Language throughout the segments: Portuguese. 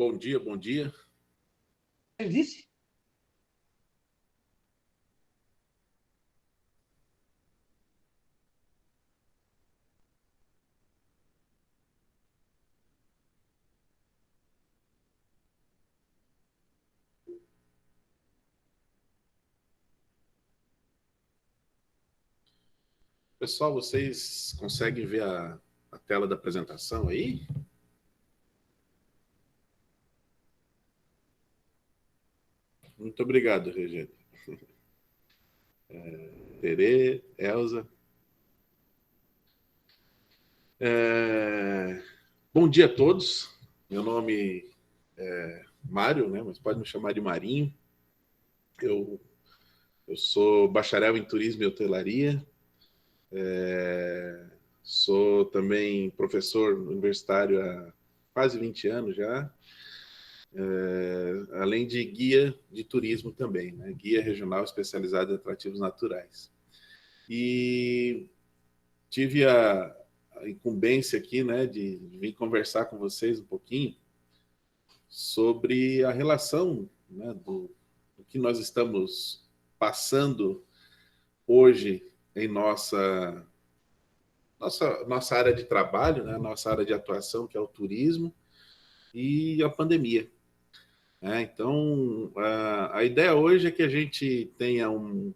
Bom dia, bom dia. Ele disse? Pessoal, vocês conseguem ver a tela da apresentação aí? Muito obrigado, Regina. Tere, Elza. Bom dia a todos. Meu nome é Mário, né? Mas pode me chamar de Marinho. Eu sou bacharel em turismo e hotelaria. Sou também professor universitário há quase 20 anos já. Além de guia de turismo também, né? Guia regional especializado em atrativos naturais. E tive a incumbência aqui, né, de vir conversar com vocês um pouquinho sobre a relação, né, do que nós estamos passando hoje em nossa área de trabalho, né, nossa área de atuação, que é o turismo, e a pandemia. Então, a ideia hoje é que a gente tenha vamos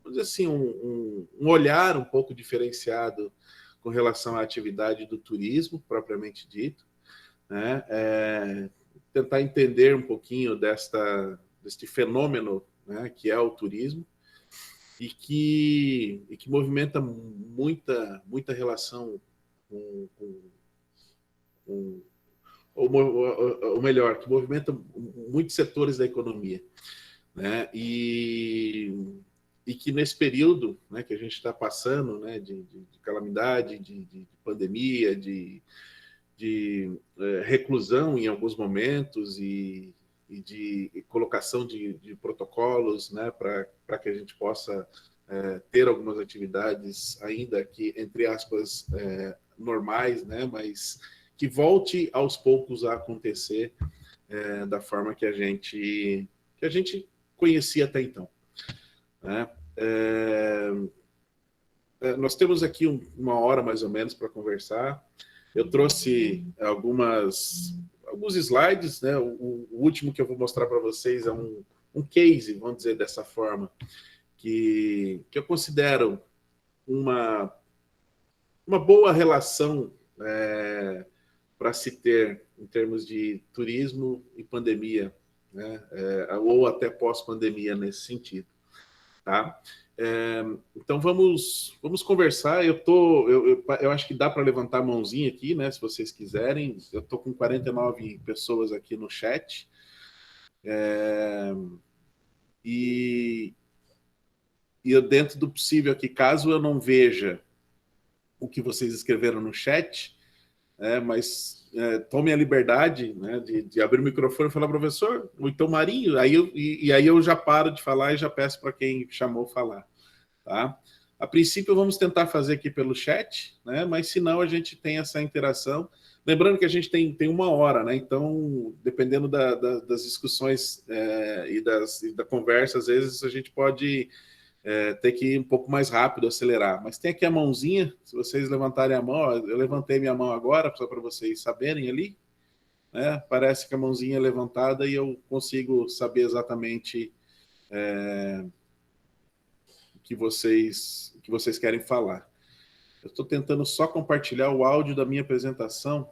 dizer assim, um olhar um pouco diferenciado com relação à atividade do turismo, propriamente dito, né? Tentar entender um pouquinho deste fenômeno, né, que é o turismo, e que movimenta muita relação com ou melhor, que movimenta muitos setores da economia, né? E que nesse período, né, que a gente está passando, né, de calamidade, de pandemia, de reclusão em alguns momentos e de colocação de protocolos, né, para que a gente possa ter algumas atividades ainda que, entre aspas, normais, né, mas que volte aos poucos a acontecer da forma que a gente conhecia até então, né? Nós temos aqui uma hora mais ou menos para conversar. Eu trouxe alguns slides, né? O último que eu vou mostrar para vocês é um case, vamos dizer dessa forma, que eu considero uma boa relação para se ter em termos de turismo e pandemia, né? Ou até pós-pandemia nesse sentido, tá? Então vamos conversar. Eu acho que dá para levantar a mãozinha aqui, né? Se vocês quiserem. Eu estou com 49 pessoas aqui no chat. E eu, dentro do possível aqui, caso eu não veja o que vocês escreveram no chat, mas tome a liberdade, né, de abrir o microfone e falar, professor, ou então Marinho, aí eu já paro de falar e já peço para quem chamou falar. Tá? A princípio, vamos tentar fazer aqui pelo chat, né, mas se não, a gente tem essa interação. Lembrando que a gente tem uma hora, né, então, dependendo das discussões e da conversa, às vezes a gente pode ter que ir um pouco mais rápido, acelerar. Mas tem aqui a mãozinha, se vocês levantarem a mão, ó, eu levantei minha mão agora, só para vocês saberem ali, né? Parece que a mãozinha é levantada e eu consigo saber exatamente o que vocês querem falar. Eu estou tentando só compartilhar o áudio da minha apresentação,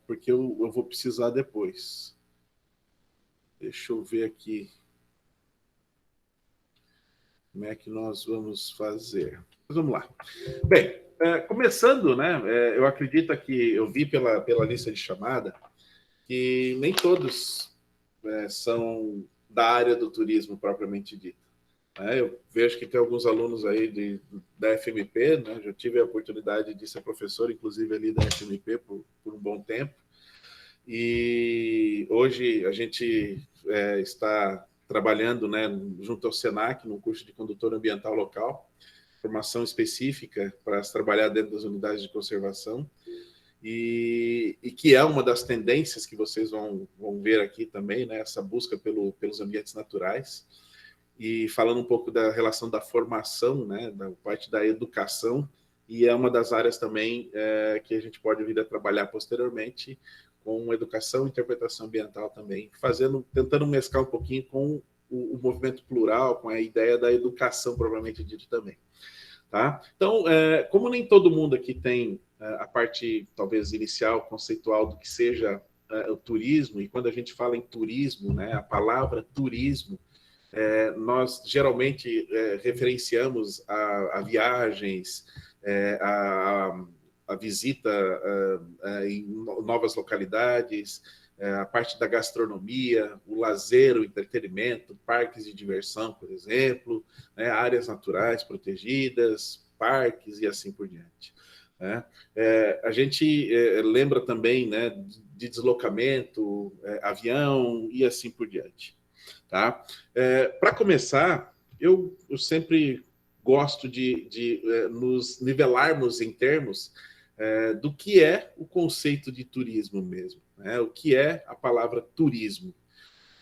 porque eu vou precisar depois. Deixa eu ver aqui como é que nós vamos fazer. Mas vamos lá. Bem, começando, né? Eu acredito que eu vi pela lista de chamada que nem todos são da área do turismo propriamente dita. Eu vejo que tem alguns alunos aí da FMP, né? Já tive a oportunidade de ser professor, inclusive ali da FMP por um bom tempo. E hoje a gente está trabalhando, né, junto ao SENAC, no curso de condutor ambiental local, formação específica para trabalhar dentro das unidades de conservação. E e que é uma das tendências que vocês vão ver aqui também, né? Essa busca pelos ambientes naturais. E falando um pouco da relação da formação, né? Da parte da educação, e é uma das áreas também que a gente pode vir a trabalhar posteriormente com educação e interpretação ambiental também, tentando mesclar um pouquinho com o movimento plural, com a ideia da educação propriamente dita também. Tá? Então, como nem todo mundo aqui tem a parte, talvez, inicial, conceitual do que seja o turismo, e quando a gente fala em turismo, né, a palavra turismo, nós geralmente referenciamos a viagens, a visita em novas localidades, a parte da gastronomia, o lazer, o entretenimento, parques de diversão, por exemplo, né, áreas naturais protegidas, parques e assim por diante. Né? A gente lembra também, né, de deslocamento, avião e assim por diante. Tá? Para começar, eu sempre gosto de nos nivelarmos em termos do que é o conceito de turismo mesmo, né? O que é a palavra turismo.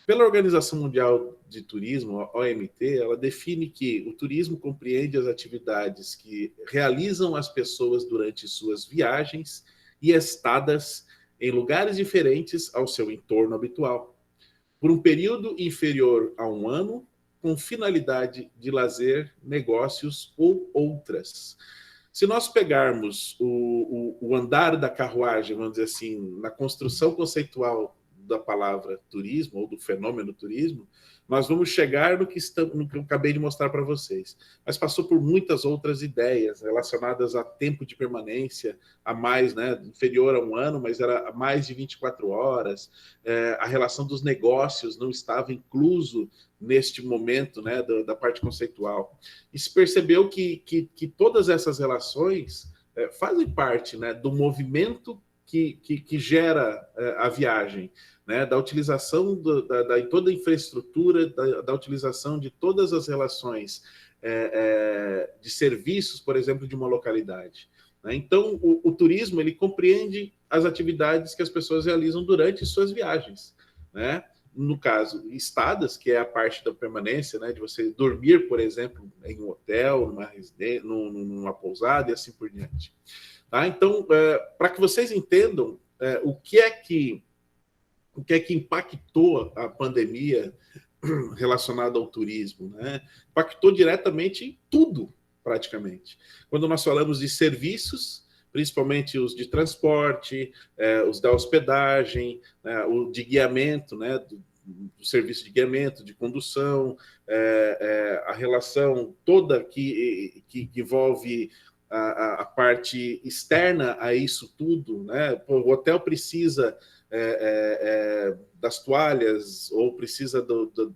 Pela Organização Mundial de Turismo, a OMT, ela define que o turismo compreende as atividades que realizam as pessoas durante suas viagens e estadas em lugares diferentes ao seu entorno habitual, por um período inferior a um ano, com finalidade de lazer, negócios ou outras. Se nós pegarmos o andar da carruagem, vamos dizer assim, na construção conceitual da palavra turismo, ou do fenômeno turismo, nós vamos chegar no que eu acabei de mostrar para vocês. Mas passou por muitas outras ideias relacionadas a tempo de permanência, a mais, né, inferior a um ano, mas era a mais de 24 horas. A relação dos negócios não estava incluso neste momento, né, da parte conceitual. E se percebeu que todas essas relações fazem parte, né, do movimento que gera a viagem, né, da utilização da toda a infraestrutura, da utilização de todas as relações de serviços, por exemplo, de uma localidade. Né? Então, o turismo ele compreende as atividades que as pessoas realizam durante suas viagens, né? No caso, estadas, que é a parte da permanência, né, de você dormir, por exemplo, em um hotel, numa pousada e assim por diante. Tá? Então, para que vocês entendam o que é que impactou a pandemia relacionada ao turismo, né? Impactou diretamente em tudo, praticamente. Quando nós falamos de serviços, principalmente os de transporte, os da hospedagem, o de guiamento, né, do serviço de guiamento, de condução, a relação toda que envolve a parte externa a isso tudo, né? O hotel precisa das toalhas, ou precisa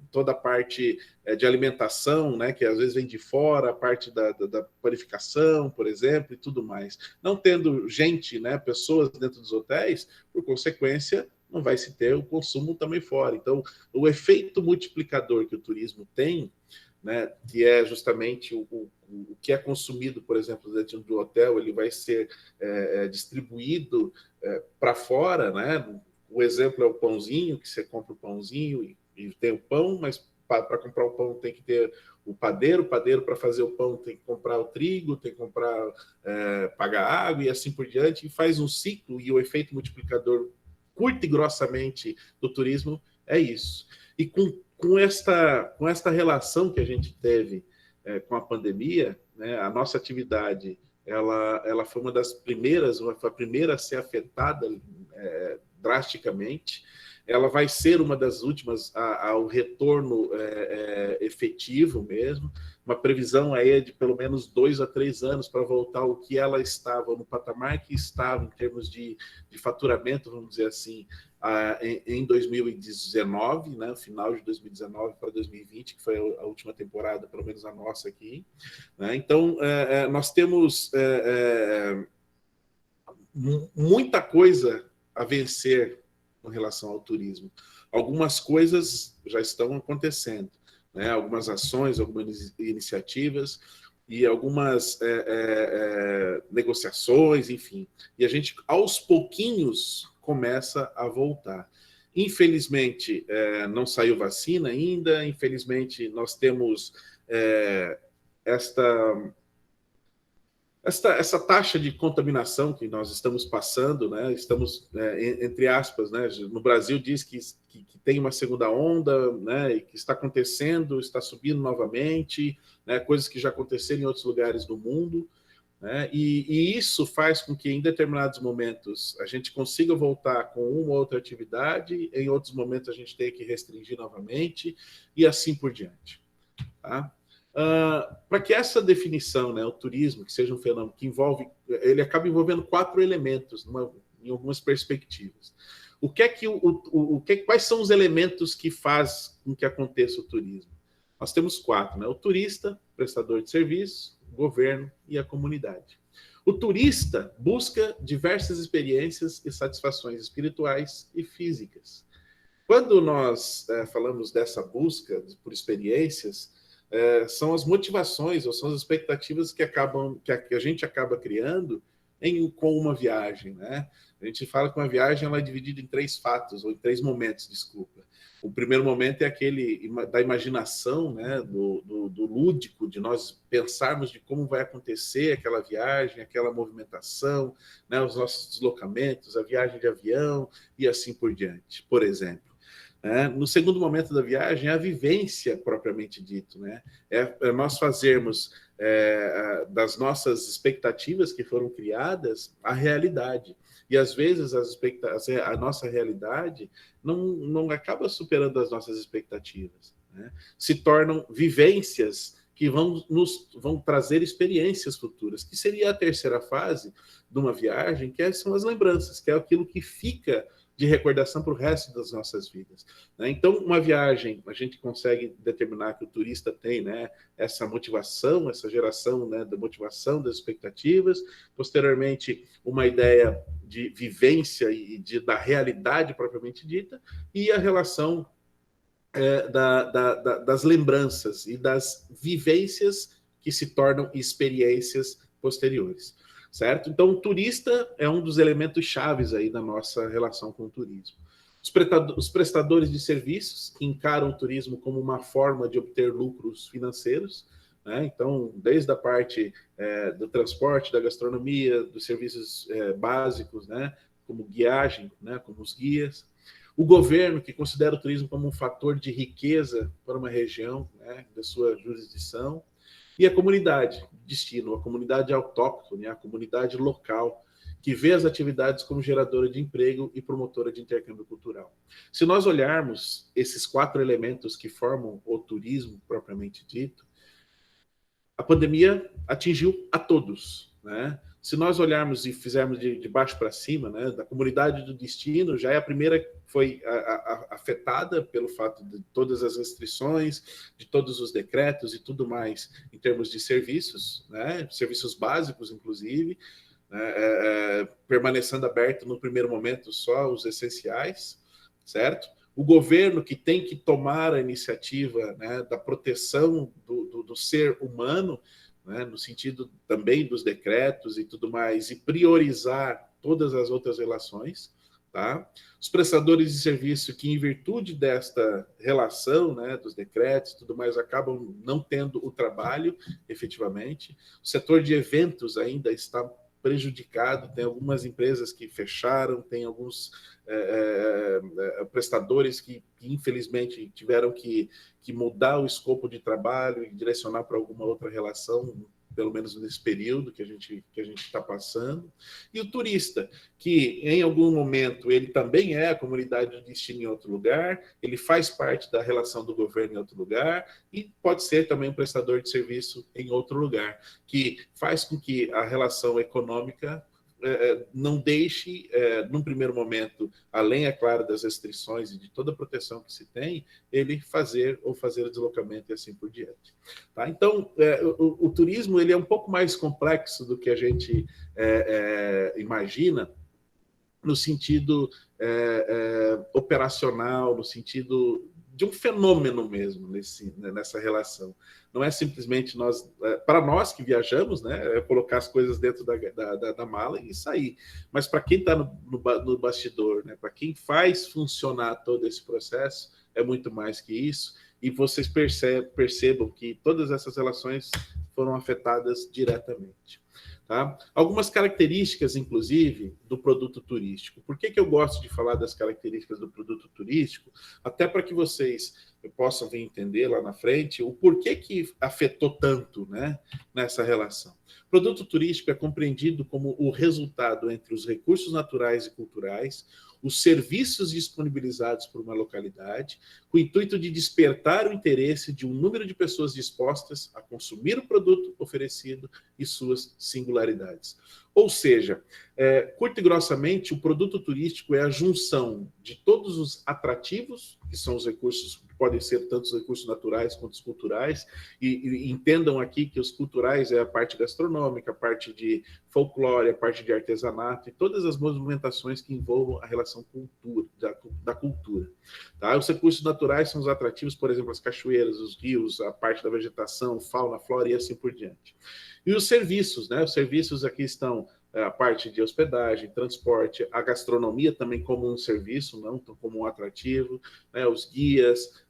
toda a parte de alimentação, né, que às vezes vem de fora, a parte da panificação, por exemplo, e tudo mais. Não tendo gente, né, pessoas dentro dos hotéis, por consequência, não vai se ter o consumo também fora. Então, o efeito multiplicador que o turismo tem, né, que é justamente o que é consumido, por exemplo, dentro do hotel, ele vai ser distribuído para fora, né? O exemplo é o pãozinho, que você compra o pãozinho e tem o pão, mas para comprar o pão tem que ter o padeiro para fazer o pão tem que comprar o trigo, tem que comprar, pagar água e assim por diante, e faz um ciclo, e o efeito multiplicador, curto e grossamente, do turismo é isso. E com esta relação que a gente teve com a pandemia, né, a nossa atividade ela foi uma das primeiras, foi a primeira a ser afetada drasticamente. Ela vai ser uma das últimas ao retorno efetivo mesmo. Uma previsão aí é de pelo menos 2 a 3 anos para voltar ao que ela estava, no patamar que estava em termos de faturamento, vamos dizer assim, em 2019, né, final de 2019 para 2020, que foi a última temporada, pelo menos a nossa aqui. Né? Então, nós temos muita coisa a vencer com relação ao turismo. Algumas coisas já estão acontecendo, né? Algumas ações, algumas iniciativas e algumas negociações, enfim. E a gente, aos pouquinhos, começa a voltar. Infelizmente, não saiu vacina ainda, infelizmente nós temos essa taxa de contaminação que nós estamos passando, né? Estamos, entre aspas, né? No Brasil diz que tem uma segunda onda, né? E que está acontecendo, está subindo novamente, né? Coisas que já aconteceram em outros lugares do mundo, né? E isso faz com que em determinados momentos a gente consiga voltar com uma ou outra atividade, em outros momentos a gente tenha que restringir novamente e assim por diante, tá? Para que essa definição, né, o turismo, que seja um fenômeno que envolve, ele acaba envolvendo 4 elementos em algumas perspectivas. Quais são os elementos que faz com que aconteça o turismo? Nós temos 4, né? O turista, o prestador de serviço, o governo e a comunidade. O turista busca diversas experiências e satisfações espirituais e físicas. Quando nós falamos dessa busca por experiências, são as motivações ou são as expectativas que a gente acaba criando com uma viagem, né? A gente fala que uma viagem ela é dividida em 3 fatos, ou em 3 momentos, desculpa. O primeiro momento é aquele da imaginação, né? do lúdico, de nós pensarmos de como vai acontecer aquela viagem, aquela movimentação, né? Os nossos deslocamentos, a viagem de avião e assim por diante, por exemplo. No segundo momento da viagem, é a vivência propriamente dito, né? É nós fazermos das nossas expectativas que foram criadas a realidade. E às vezes a nossa realidade não acaba superando as nossas expectativas, né? Se tornam vivências que vão trazer experiências futuras, que seria a terceira fase de uma viagem, são as lembranças, que é aquilo que fica de recordação para o resto das nossas vidas, né? Então, uma viagem, a gente consegue determinar que o turista tem, né, essa motivação, essa geração, né, da motivação, das expectativas, posteriormente, uma ideia de vivência e da realidade propriamente dita, e a relação das lembranças e das vivências que se tornam experiências posteriores. Certo? Então, o turista é um dos elementos chaves aí da nossa relação com o turismo. Os prestadores de serviços que encaram o turismo como uma forma de obter lucros financeiros, né? Então, desde a parte do transporte, da gastronomia, dos serviços básicos, né? Como guiagem, né? Como os guias. O governo, que considera o turismo como um fator de riqueza para uma região, né? Da sua jurisdição. E a comunidade de destino, a comunidade autóctone, a comunidade local, que vê as atividades como geradora de emprego e promotora de intercâmbio cultural. Se nós olharmos esses 4 elementos que formam o turismo propriamente dito, a pandemia atingiu a todos, né? Se nós olharmos e fizermos de baixo para cima, né, da comunidade do destino, já é a primeira que foi afetada pelo fato de todas as restrições, de todos os decretos e tudo mais em termos de serviços, né, serviços básicos, inclusive, né, permanecendo aberto no primeiro momento só os essenciais, certo? O governo que tem que tomar a iniciativa, né, da proteção do ser humano, né, no sentido também dos decretos e tudo mais, e priorizar todas as outras relações, tá? Os prestadores de serviço que, em virtude desta relação, né, dos decretos e tudo mais, acabam não tendo o trabalho, efetivamente. O setor de eventos ainda está prejudicado, tem algumas empresas que fecharam, tem alguns prestadores que infelizmente tiveram que mudar o escopo de trabalho e direcionar para alguma outra relação, pelo menos nesse período que a gente está passando. E o turista, que em algum momento ele também é a comunidade de destino em outro lugar, ele faz parte da relação do governo em outro lugar, e pode ser também um prestador de serviço em outro lugar, que faz com que a relação econômica não deixe, num primeiro momento, além, é claro, das restrições e de toda a proteção que se tem, ele fazer o deslocamento e assim por diante. Tá? Então, o turismo ele é um pouco mais complexo do que a gente imagina, no sentido operacional, no sentido um fenômeno mesmo nessa relação. Não é simplesmente para nós que viajamos, né, é colocar as coisas dentro da mala e sair. Mas para quem está no bastidor, né, para quem faz funcionar todo esse processo, é muito mais que isso. E vocês percebam que todas essas relações foram afetadas diretamente. Tá? Algumas características, inclusive, do produto turístico. Por que eu gosto de falar das características do produto turístico? Até para que vocês possam vir entender lá na frente o porquê que afetou tanto, né, nessa relação. O produto turístico é compreendido como o resultado entre os recursos naturais e culturais, os serviços disponibilizados por uma localidade, com o intuito de despertar o interesse de um número de pessoas dispostas a consumir o produto oferecido e suas singularidades. Ou seja, curto e grossamente, o produto turístico é a junção de todos os atrativos, que são os recursos, que podem ser tanto os recursos naturais quanto os culturais, e entendam aqui que os culturais é a parte gastronômica, a parte de folclore, a parte de artesanato, e todas as movimentações que envolvam a relação da cultura. Tá? Os recursos naturais são os atrativos, por exemplo, as cachoeiras, os rios, a parte da vegetação, fauna, flora e assim por diante. E os serviços, né? Os serviços aqui estão a parte de hospedagem, transporte, a gastronomia também como um serviço, não como um atrativo, né? Os guias,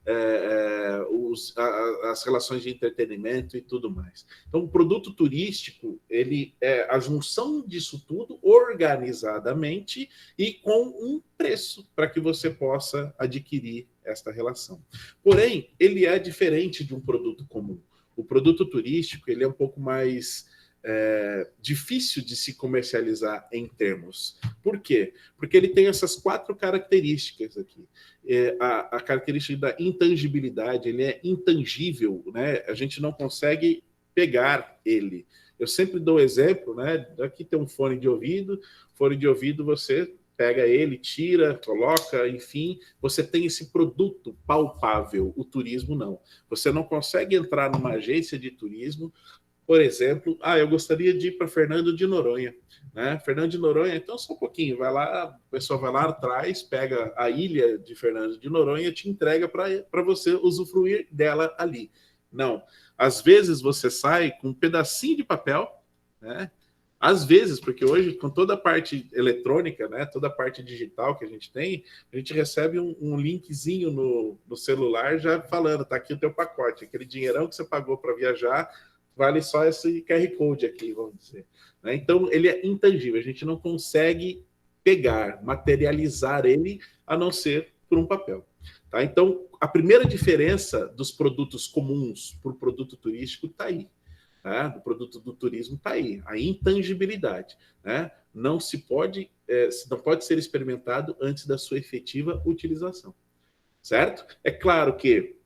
as relações de entretenimento e tudo mais. Então, o produto turístico, ele é a junção disso tudo organizadamente e com um preço para que você possa adquirir esta relação. Porém, ele é diferente de um produto comum. O produto turístico ele é um pouco mais difícil de se comercializar em termos. Por quê? Porque ele tem essas 4 características aqui. A característica da intangibilidade, ele é intangível, né? A gente não consegue pegar ele. Eu sempre dou exemplo, né? Aqui tem um fone de ouvido você pega ele, tira, coloca, enfim, você tem esse produto palpável. O turismo não. Você não consegue entrar numa agência de turismo, por exemplo, eu gostaria de ir para Fernando de Noronha, né? Fernando de Noronha, então só um pouquinho, vai lá, a pessoa vai lá atrás, pega a ilha de Fernando de Noronha e te entrega para você usufruir dela ali. Não, às vezes você sai com um pedacinho de papel, né? Às vezes, porque hoje, com toda a parte eletrônica, né, toda a parte digital que a gente recebe um linkzinho no celular já falando, tá aqui o teu pacote, aquele dinheirão que você pagou para viajar, vale só esse QR Code aqui, vamos dizer. Né? Então, ele é intangível, a gente não consegue pegar, materializar ele, a não ser por um papel. Tá? Então, a primeira diferença dos produtos comuns para o produto turístico está aí. Né? Do produto do turismo está aí, a intangibilidade. Né? Não pode ser experimentado antes da sua efetiva utilização. Certo? É claro que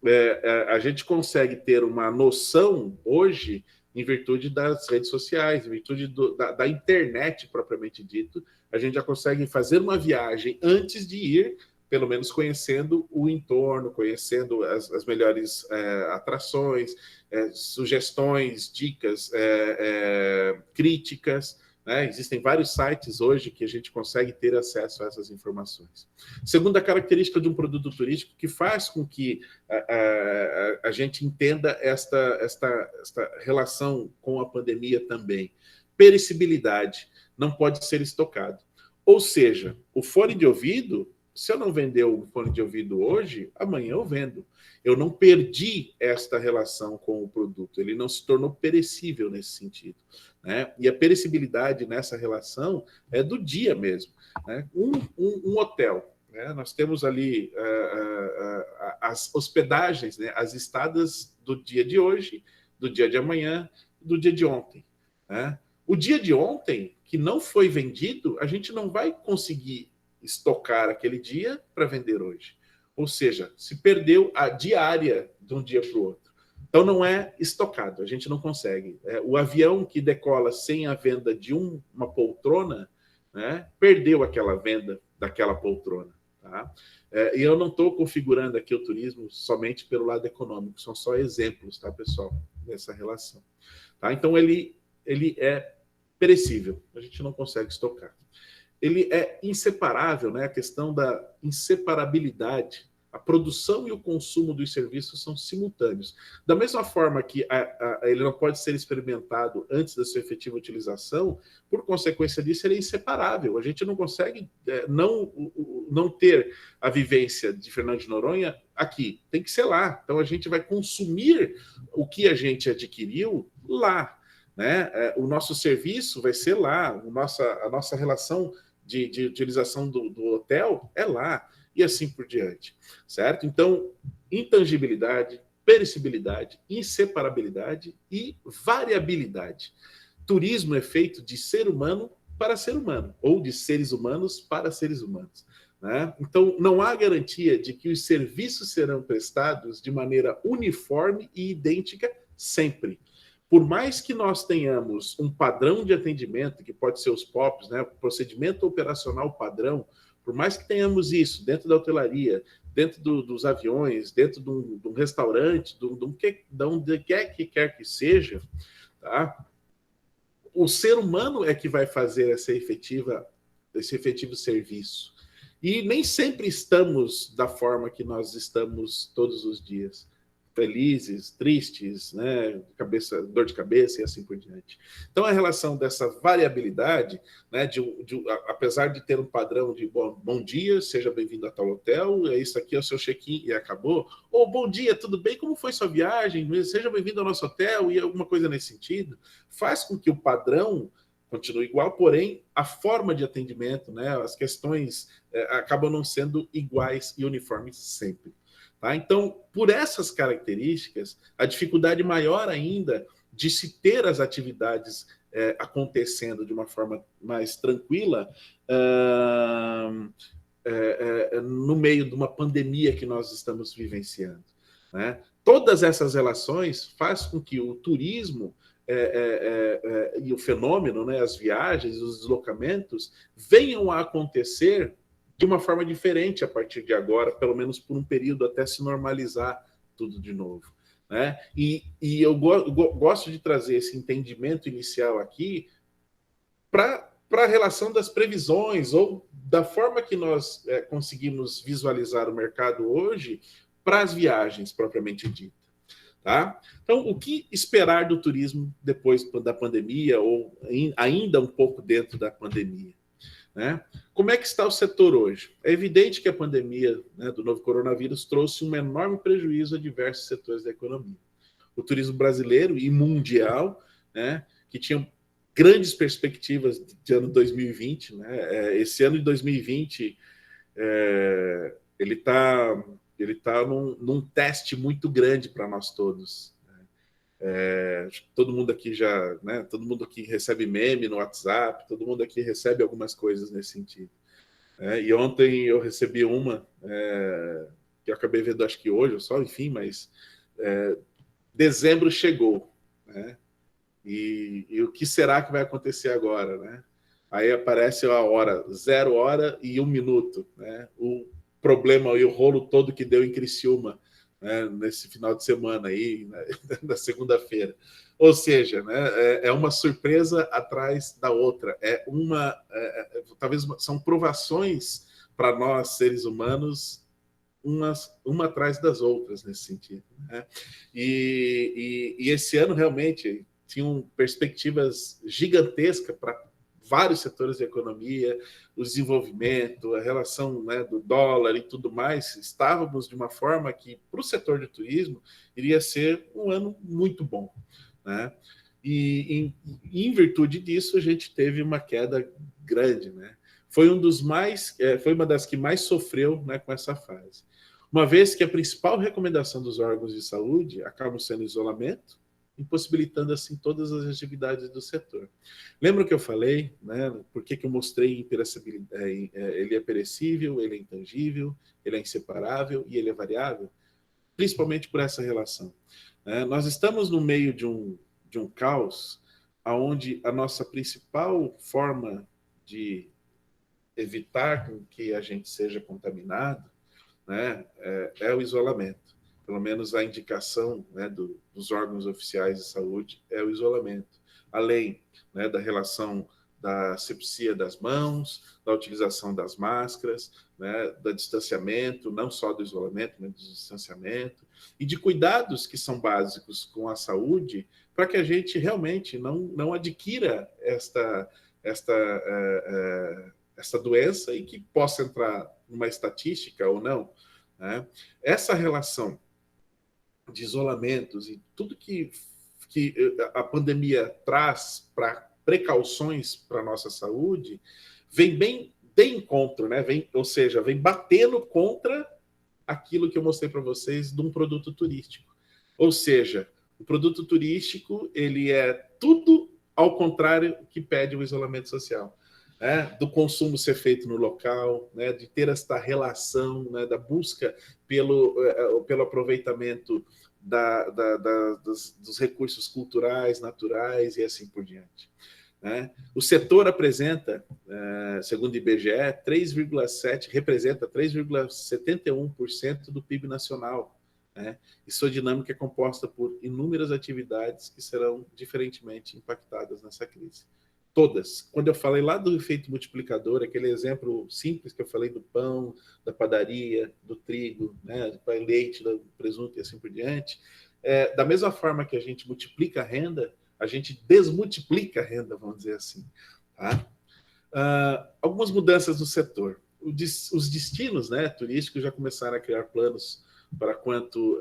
a gente consegue ter uma noção hoje em virtude das redes sociais, em virtude da internet propriamente dito, a gente já consegue fazer uma viagem antes de ir, pelo menos conhecendo o entorno, conhecendo as melhores atrações, sugestões, dicas, críticas. Né? Existem vários sites hoje que a gente consegue ter acesso a essas informações. Segunda característica de um produto turístico que faz com que a gente entenda esta relação com a pandemia também. Perecibilidade, não pode ser estocado. Ou seja, o fone de ouvido, se eu não vender o fone de ouvido hoje, amanhã eu vendo. Eu não perdi esta relação com o produto, ele não se tornou perecível nesse sentido. Né? E a perecibilidade nessa relação é do dia mesmo. Né? Um hotel, né? Nós temos ali as hospedagens, né? As estadas do dia de hoje, do dia de amanhã, do dia de ontem. Né? O dia de ontem, que não foi vendido, a gente não vai conseguir estocar aquele dia para vender hoje. Ou seja, se perdeu a diária de um dia para o outro. Então, não é estocado, a gente não consegue. O avião que decola sem a venda de uma poltrona, né, perdeu aquela venda daquela poltrona. Tá? E eu não estou configurando aqui o turismo somente pelo lado econômico, são só exemplos, tá, pessoal, dessa relação. Tá? Então, ele é perecível, a gente não consegue estocar. Ele é inseparável, né? A questão da inseparabilidade A produção e o consumo dos serviços são simultâneos. Da mesma forma que ele não pode ser experimentado antes da sua efetiva utilização, por consequência disso, ele é inseparável. A gente não consegue não ter a vivência de Fernando de Noronha aqui. Tem que ser lá. Então, a gente vai consumir o que a gente adquiriu lá. Né? O nosso serviço vai ser lá. A nossa relação de utilização do hotel é lá. E assim por diante, certo? Então, intangibilidade, perecibilidade, inseparabilidade e variabilidade. Turismo é feito de ser humano para ser humano, ou de seres humanos para seres humanos. Né? Então, não há garantia de que os serviços serão prestados de maneira uniforme e idêntica sempre. Por mais que nós tenhamos um padrão de atendimento, que pode ser os POPs, né? Procedimento operacional padrão, por mais que tenhamos isso dentro da hotelaria, dentro dos aviões, dentro de um restaurante, de onde quer que seja, tá? O ser humano é que vai fazer esse efetivo serviço. E nem sempre estamos da forma que nós estamos todos os dias. Felizes, tristes, né, dor de cabeça e assim por diante. Então, a relação dessa variabilidade, né, apesar de ter um padrão de bom dia, seja bem-vindo a tal hotel, é isso aqui, é o seu check-in e acabou, ou bom dia, tudo bem, como foi sua viagem, seja bem-vindo ao nosso hotel e alguma coisa nesse sentido, faz com que o padrão continue igual, porém, a forma de atendimento, né, as questões acabam não sendo iguais e uniformes sempre. Tá? Então, por essas características, a dificuldade maior ainda de se ter as atividades acontecendo de uma forma mais tranquila no meio de uma pandemia que nós estamos vivenciando. Né? Todas essas relações fazem com que o turismo e o fenômeno, né, as viagens, os deslocamentos, venham a acontecer de uma forma diferente a partir de agora, pelo menos por um período, até se normalizar tudo de novo. Né? E eu gosto de trazer esse entendimento inicial aqui para a relação das previsões ou da forma que nós conseguimos visualizar o mercado hoje para as viagens propriamente dita. Tá? Então, o que esperar do turismo depois da pandemia ou ainda um pouco dentro da pandemia? Né? Como é que está o setor hoje? É evidente que a pandemia, né, do novo coronavírus trouxe um enorme prejuízo a diversos setores da economia. O turismo brasileiro e mundial, né, que tinham grandes perspectivas de ano 2020, né? Esse ano de 2020 ele está num teste muito grande para nós todos. Acho que todo mundo aqui né, todo mundo aqui recebe meme no WhatsApp, todo mundo aqui recebe algumas coisas nesse sentido. E ontem eu recebi uma que eu acabei vendo, acho que hoje, só, enfim, mas dezembro chegou, né? E o que será que vai acontecer agora, né? Aí aparece a hora, 0 hora e 1 minuto, né? O problema e o rolo todo que deu em Criciúma, né, nesse final de semana aí, né, na segunda-feira. Ou seja, né, é uma surpresa atrás da outra. Talvez são provações para nós, seres humanos, uma atrás das outras nesse sentido. Né? E esse ano realmente tinham perspectivas gigantescas para vários setores da economia, o desenvolvimento, a relação, né, do dólar e tudo mais. Estávamos de uma forma que, para o setor de turismo, iria ser um ano muito bom. Né? E em virtude disso, a gente teve uma queda grande. Né? Foi uma das que mais sofreu, né, com essa fase. Uma vez que a principal recomendação dos órgãos de saúde acaba sendo isolamento, impossibilitando assim todas as atividades do setor. Lembra que eu falei, né, por que eu mostrei imperecibilidade? Ele é perecível, ele é intangível, ele é inseparável e ele é variável? Principalmente por essa relação. Nós estamos no meio de um caos onde a nossa principal forma de evitar que a gente seja contaminado, né, é o isolamento. Pelo menos a indicação, né, dos órgãos oficiais de saúde é o isolamento. Além, né, da relação da asepsia das mãos, da utilização das máscaras, né, do distanciamento, não só do isolamento, mas do distanciamento, e de cuidados que são básicos com a saúde, para que a gente realmente não adquira esta doença e que possa entrar numa estatística ou não, né? Essa relação de isolamentos e tudo que a pandemia traz para precauções para a nossa saúde, vem bem de encontro, né? Ou seja, vem batendo contra aquilo que eu mostrei para vocês de um produto turístico. Ou seja, o produto turístico, ele é tudo ao contrário que pede o isolamento social. Né? Do consumo ser feito no local, né? De ter esta relação, né? Da busca pelo aproveitamento dos recursos culturais, naturais e assim por diante. Né? O setor apresenta, segundo o IBGE, representa 3,71% do PIB nacional. Né? E sua dinâmica é composta por inúmeras atividades que serão diferentemente impactadas nessa crise. Todas. Quando eu falei lá do efeito multiplicador, aquele exemplo simples que eu falei do pão, da padaria, do trigo, né, do leite, do presunto e assim por diante, da mesma forma que a gente multiplica a renda, a gente desmultiplica a renda, vamos dizer assim. Tá? Algumas mudanças no setor. Os destinos, né, turísticos já começaram a criar planos para quando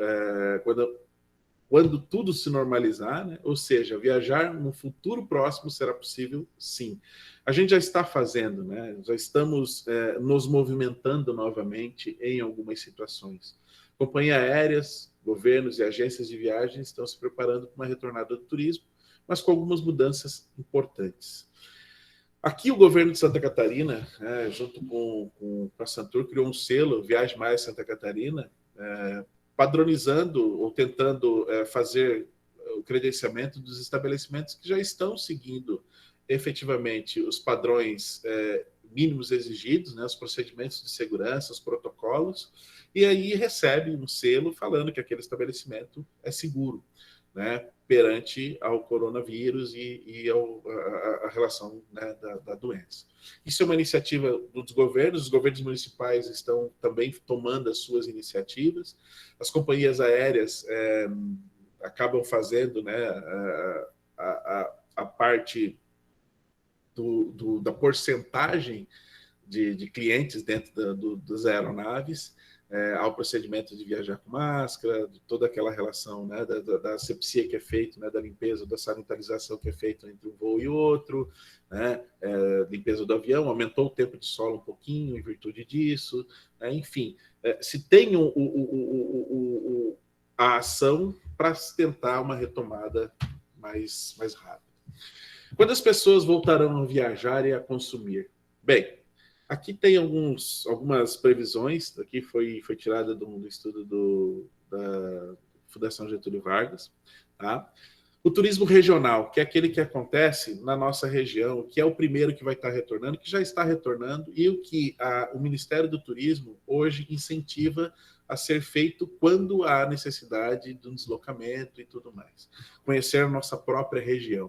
tudo se normalizar, né? Ou seja, viajar no futuro próximo será possível, sim. A gente já está fazendo, né? Já estamos nos movimentando novamente em algumas situações. Companhias aéreas, governos e agências de viagens estão se preparando para uma retornada do turismo, mas com algumas mudanças importantes. Aqui o governo de Santa Catarina, junto com a Santur, criou um selo, Viagem Mais Santa Catarina, padronizando ou tentando fazer o credenciamento dos estabelecimentos que já estão seguindo efetivamente os padrões mínimos exigidos, né, os procedimentos de segurança, os protocolos, e aí recebe um selo falando que aquele estabelecimento é seguro, né, perante ao coronavírus e a relação, né, da doença. Isso é uma iniciativa dos governos, os governos municipais estão também tomando as suas iniciativas, as companhias aéreas acabam fazendo, né, a parte da porcentagem de clientes dentro das aeronaves, ao procedimento de viajar com máscara, de toda aquela relação, né, da asepsia que é feita, né, da limpeza, da sanitarização que é feita entre um voo e outro, né, limpeza do avião, aumentou o tempo de solo um pouquinho em virtude disso, né, enfim, se tem a ação para tentar uma retomada mais rápida. Quando as pessoas voltarão a viajar e a consumir? Bem, aqui tem algumas previsões, aqui foi tirada do estudo da Fundação Getúlio Vargas. Tá? O turismo regional, que é aquele que acontece na nossa região, que é o primeiro que vai estar retornando, que já está retornando, e o que o Ministério do Turismo hoje incentiva a ser feito quando há necessidade de um deslocamento e tudo mais. Conhecer a nossa própria região.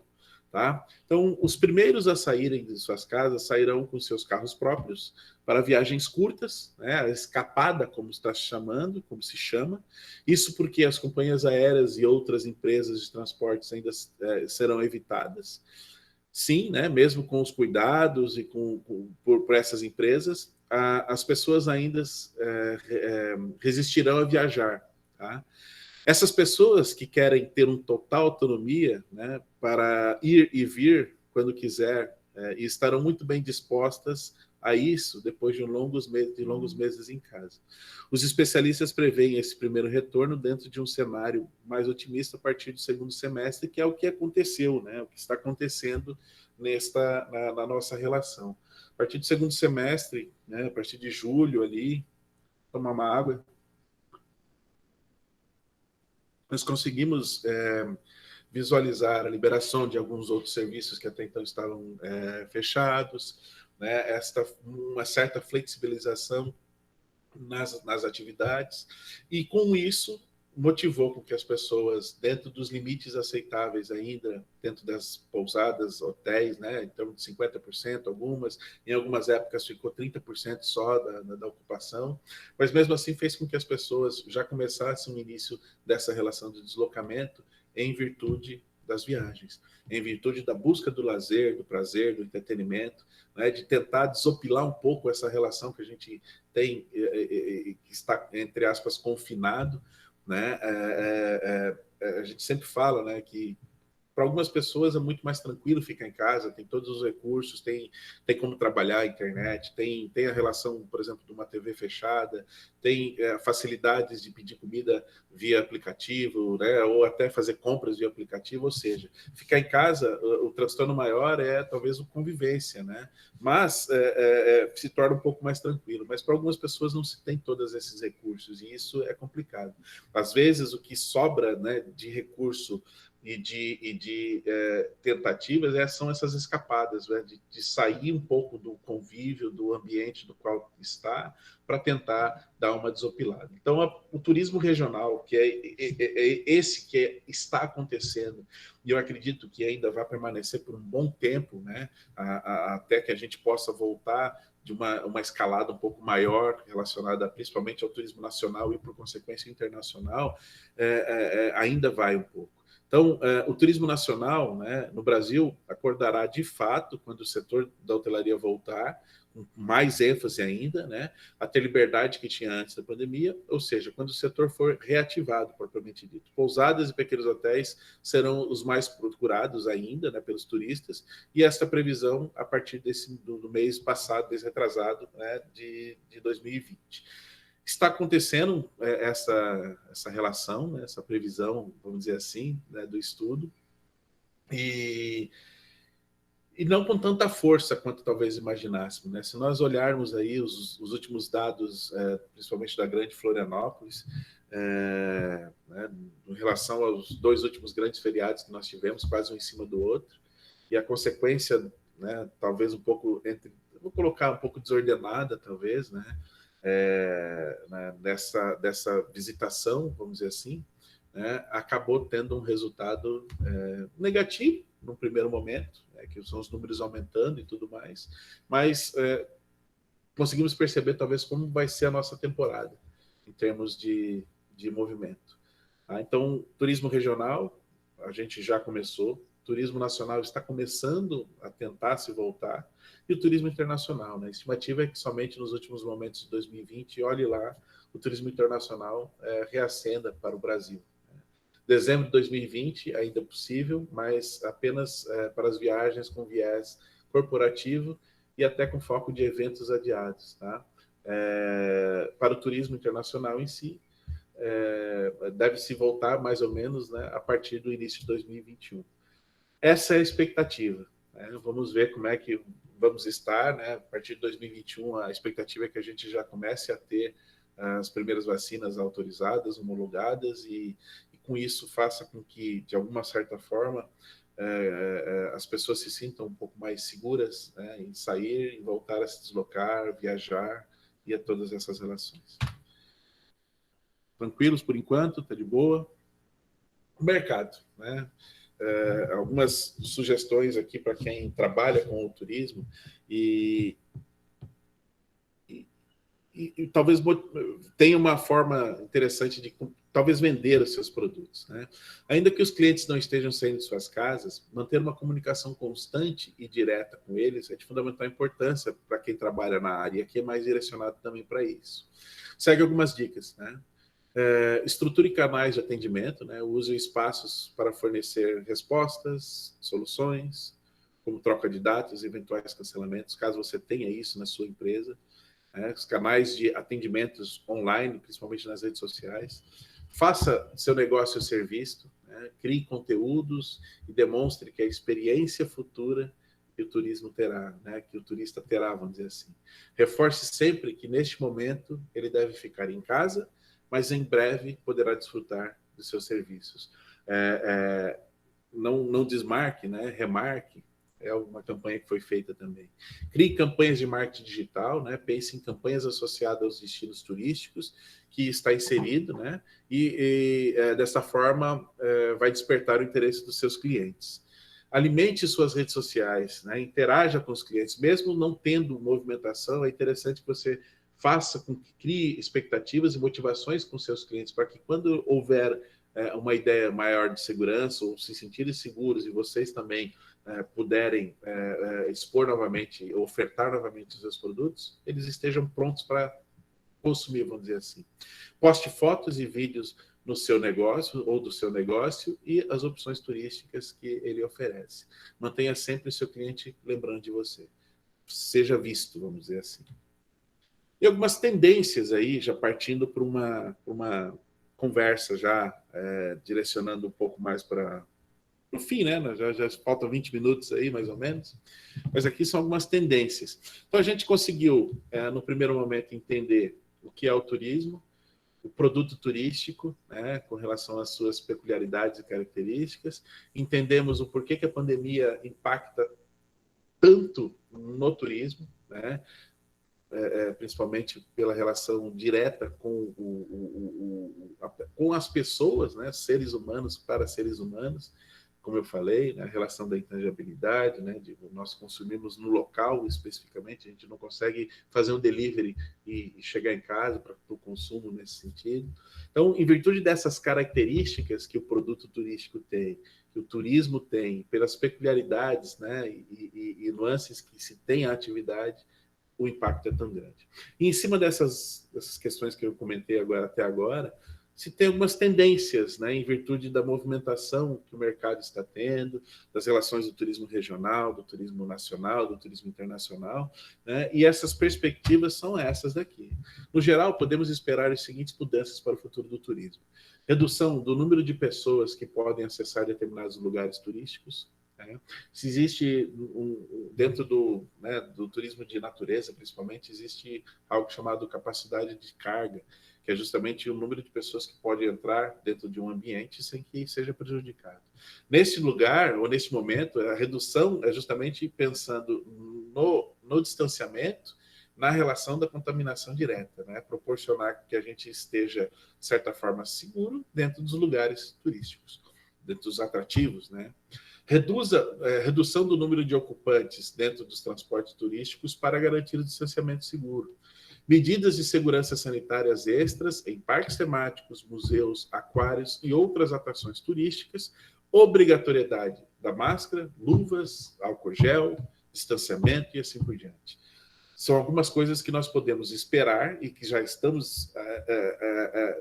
Tá? Então, os primeiros a saírem de suas casas sairão com seus carros próprios para viagens curtas, né? A escapada, como está chamando, como se chama. Isso porque as companhias aéreas e outras empresas de transportes ainda serão evitadas. Sim, né? Mesmo com os cuidados e por essas empresas, as pessoas ainda resistirão a viajar. Tá? Essas pessoas que querem ter uma total autonomia, né, para ir e vir quando quiser, e estarão muito bem dispostas a isso depois de longos meses em casa. Os especialistas preveem esse primeiro retorno dentro de um cenário mais otimista a partir do segundo semestre, que é o que aconteceu, né, o que está acontecendo na nossa relação. A partir do segundo semestre, né, a partir de julho ali, tomar uma água, nós conseguimos visualizar a liberação de alguns outros serviços que até então estavam fechados, né? Uma certa flexibilização nas atividades, e com isso motivou com que as pessoas, dentro dos limites aceitáveis ainda, dentro das pousadas, hotéis, né, então de 50%, em algumas épocas ficou 30% só da ocupação, mas mesmo assim fez com que as pessoas já começassem o início dessa relação de deslocamento em virtude das viagens, em virtude da busca do lazer, do prazer, do entretenimento, né, de tentar desopilar um pouco essa relação que a gente tem, que está, entre aspas, confinado, né? A gente sempre fala, né, que para algumas pessoas é muito mais tranquilo ficar em casa, tem todos os recursos, tem como trabalhar a internet, tem a relação, por exemplo, de uma TV fechada, tem facilidades de pedir comida via aplicativo, né, ou até fazer compras via aplicativo, ou seja, ficar em casa, o transtorno maior é talvez a convivência, né, mas se torna um pouco mais tranquilo, mas para algumas pessoas não se tem todos esses recursos, e isso é complicado. Às vezes o que sobra, né, de recurso e de tentativas são essas escapadas, né? De sair um pouco do convívio, do ambiente do qual está, para tentar dar uma desopilada. Então, o turismo regional, que é esse que está acontecendo, e eu acredito que ainda vai permanecer por um bom tempo, né? Até que a gente possa voltar de uma escalada um pouco maior relacionada principalmente ao turismo nacional e, por consequência, internacional, ainda vai um pouco. Então, o turismo nacional, né, no Brasil acordará de fato quando o setor da hotelaria voltar, com mais ênfase ainda, né, a ter liberdade que tinha antes da pandemia, ou seja, quando o setor for reativado, propriamente dito. Pousadas e pequenos hotéis serão os mais procurados ainda, né, pelos turistas, e esta previsão a partir do mês passado, mês retrasado, né, de 2020. Está acontecendo essa relação, né, essa previsão, vamos dizer assim, né, do estudo, e não com tanta força quanto talvez imaginássemos. Né? Se nós olharmos aí os últimos dados, principalmente da Grande Florianópolis, né, em relação aos 2 últimos grandes feriados que nós tivemos, quase um em cima do outro, e a consequência, né, talvez um pouco, vou colocar um pouco desordenada, talvez, né, né, dessa visitação, vamos dizer assim, né, acabou tendo um resultado negativo no primeiro momento, que são os números aumentando e tudo mais, mas conseguimos perceber talvez como vai ser a nossa temporada em termos de movimento. Tá? Então, turismo regional, a gente já começou, turismo nacional está começando a tentar se voltar, e o turismo internacional, né? A estimativa é que somente nos últimos momentos de 2020, olhe lá, o turismo internacional reacenda para o Brasil. Dezembro de 2020 ainda é possível, mas apenas para as viagens com viés corporativo e até com foco de eventos adiados. Tá? Para o turismo internacional em si, deve-se voltar mais ou menos, né, a partir do início de 2021. Essa é a expectativa. Né? Vamos ver como é que vamos estar. Né? A partir de 2021, a expectativa é que a gente já comece a ter as primeiras vacinas autorizadas, homologadas, e com isso faça com que, de alguma certa forma, as pessoas se sintam um pouco mais seguras, né, em sair, em voltar a se deslocar, viajar e a todas essas relações. Tranquilos por enquanto, está de boa. O mercado, né? Algumas sugestões aqui para quem trabalha com o turismo e talvez tenha uma forma interessante de talvez vender os seus produtos. Né? Ainda que os clientes não estejam saindo de suas casas, manter uma comunicação constante e direta com eles é de fundamental importância para quem trabalha na área, e aqui é mais direcionado também para isso. Segue algumas dicas. Né? Estruture canais de atendimento, né? Use espaços para fornecer respostas, soluções, como troca de dados, eventuais cancelamentos, caso você tenha isso na sua empresa. Os canais de atendimentos online, principalmente nas redes sociais. Faça seu negócio ser visto, né? Crie conteúdos e demonstre que a experiência futura que o turismo terá, né? Que o turista terá, vamos dizer assim. Reforce sempre que, neste momento, ele deve ficar em casa, mas em breve poderá desfrutar dos seus serviços. Não desmarque, né? Remarque, é uma campanha que foi feita também. Crie campanhas de marketing digital, né? Pense em campanhas associadas aos destinos turísticos, que está inserido, né? Dessa forma vai despertar o interesse dos seus clientes. Alimente suas redes sociais, né? Interaja com os clientes, mesmo não tendo movimentação, é interessante que você faça com que crie expectativas e motivações com seus clientes, para que quando houver uma ideia maior de segurança, ou se sentirem seguros, e vocês também puderem expor novamente, ofertar novamente os seus produtos, eles estejam prontos para consumir, vamos dizer assim. Poste fotos e vídeos no seu negócio ou do seu negócio e as opções turísticas que ele oferece. Mantenha sempre o seu cliente lembrando de você. Seja visto, vamos dizer assim. E algumas tendências aí, já partindo para uma conversa, já direcionando um pouco mais para o fim, né? Já faltam 20 minutos aí, mais ou menos. Mas aqui são algumas tendências. Então, a gente conseguiu, no primeiro momento, entender o que é o turismo, o produto turístico, né, com relação às suas peculiaridades e características. Entendemos o porquê que a pandemia impacta tanto no turismo, né? Principalmente pela relação direta com as pessoas, né, seres humanos para seres humanos, como eu falei, né, a relação da intangibilidade, né, nós consumimos no local especificamente, a gente não consegue fazer um delivery e chegar em casa para o consumo nesse sentido. Então, em virtude dessas características que o produto turístico tem, que o turismo tem, pelas peculiaridades, né, e nuances que se tem a atividade, o impacto é tão grande. E em cima dessas questões que eu comentei até agora, se tem algumas tendências, né, em virtude da movimentação que o mercado está tendo, das relações do turismo regional, do turismo nacional, do turismo internacional, né, e essas perspectivas são essas daqui. No geral, podemos esperar as seguintes mudanças para o futuro do turismo: redução do número de pessoas que podem acessar determinados lugares turísticos. Se existe, dentro do turismo de natureza, principalmente, existe algo chamado capacidade de carga, que é justamente o número de pessoas que podem entrar dentro de um ambiente sem que seja prejudicado. Nesse lugar, ou nesse momento, a redução é justamente pensando no distanciamento, na relação da contaminação direta, né? Proporcionar que a gente esteja, de certa forma, seguro dentro dos lugares turísticos, dentro dos atrativos, né? Redução do número de ocupantes dentro dos transportes turísticos para garantir o distanciamento seguro. Medidas de segurança sanitárias extras em parques temáticos, museus, aquários e outras atrações turísticas. Obrigatoriedade da máscara, luvas, álcool gel, distanciamento e assim por diante. São algumas coisas que nós podemos esperar e que já estamos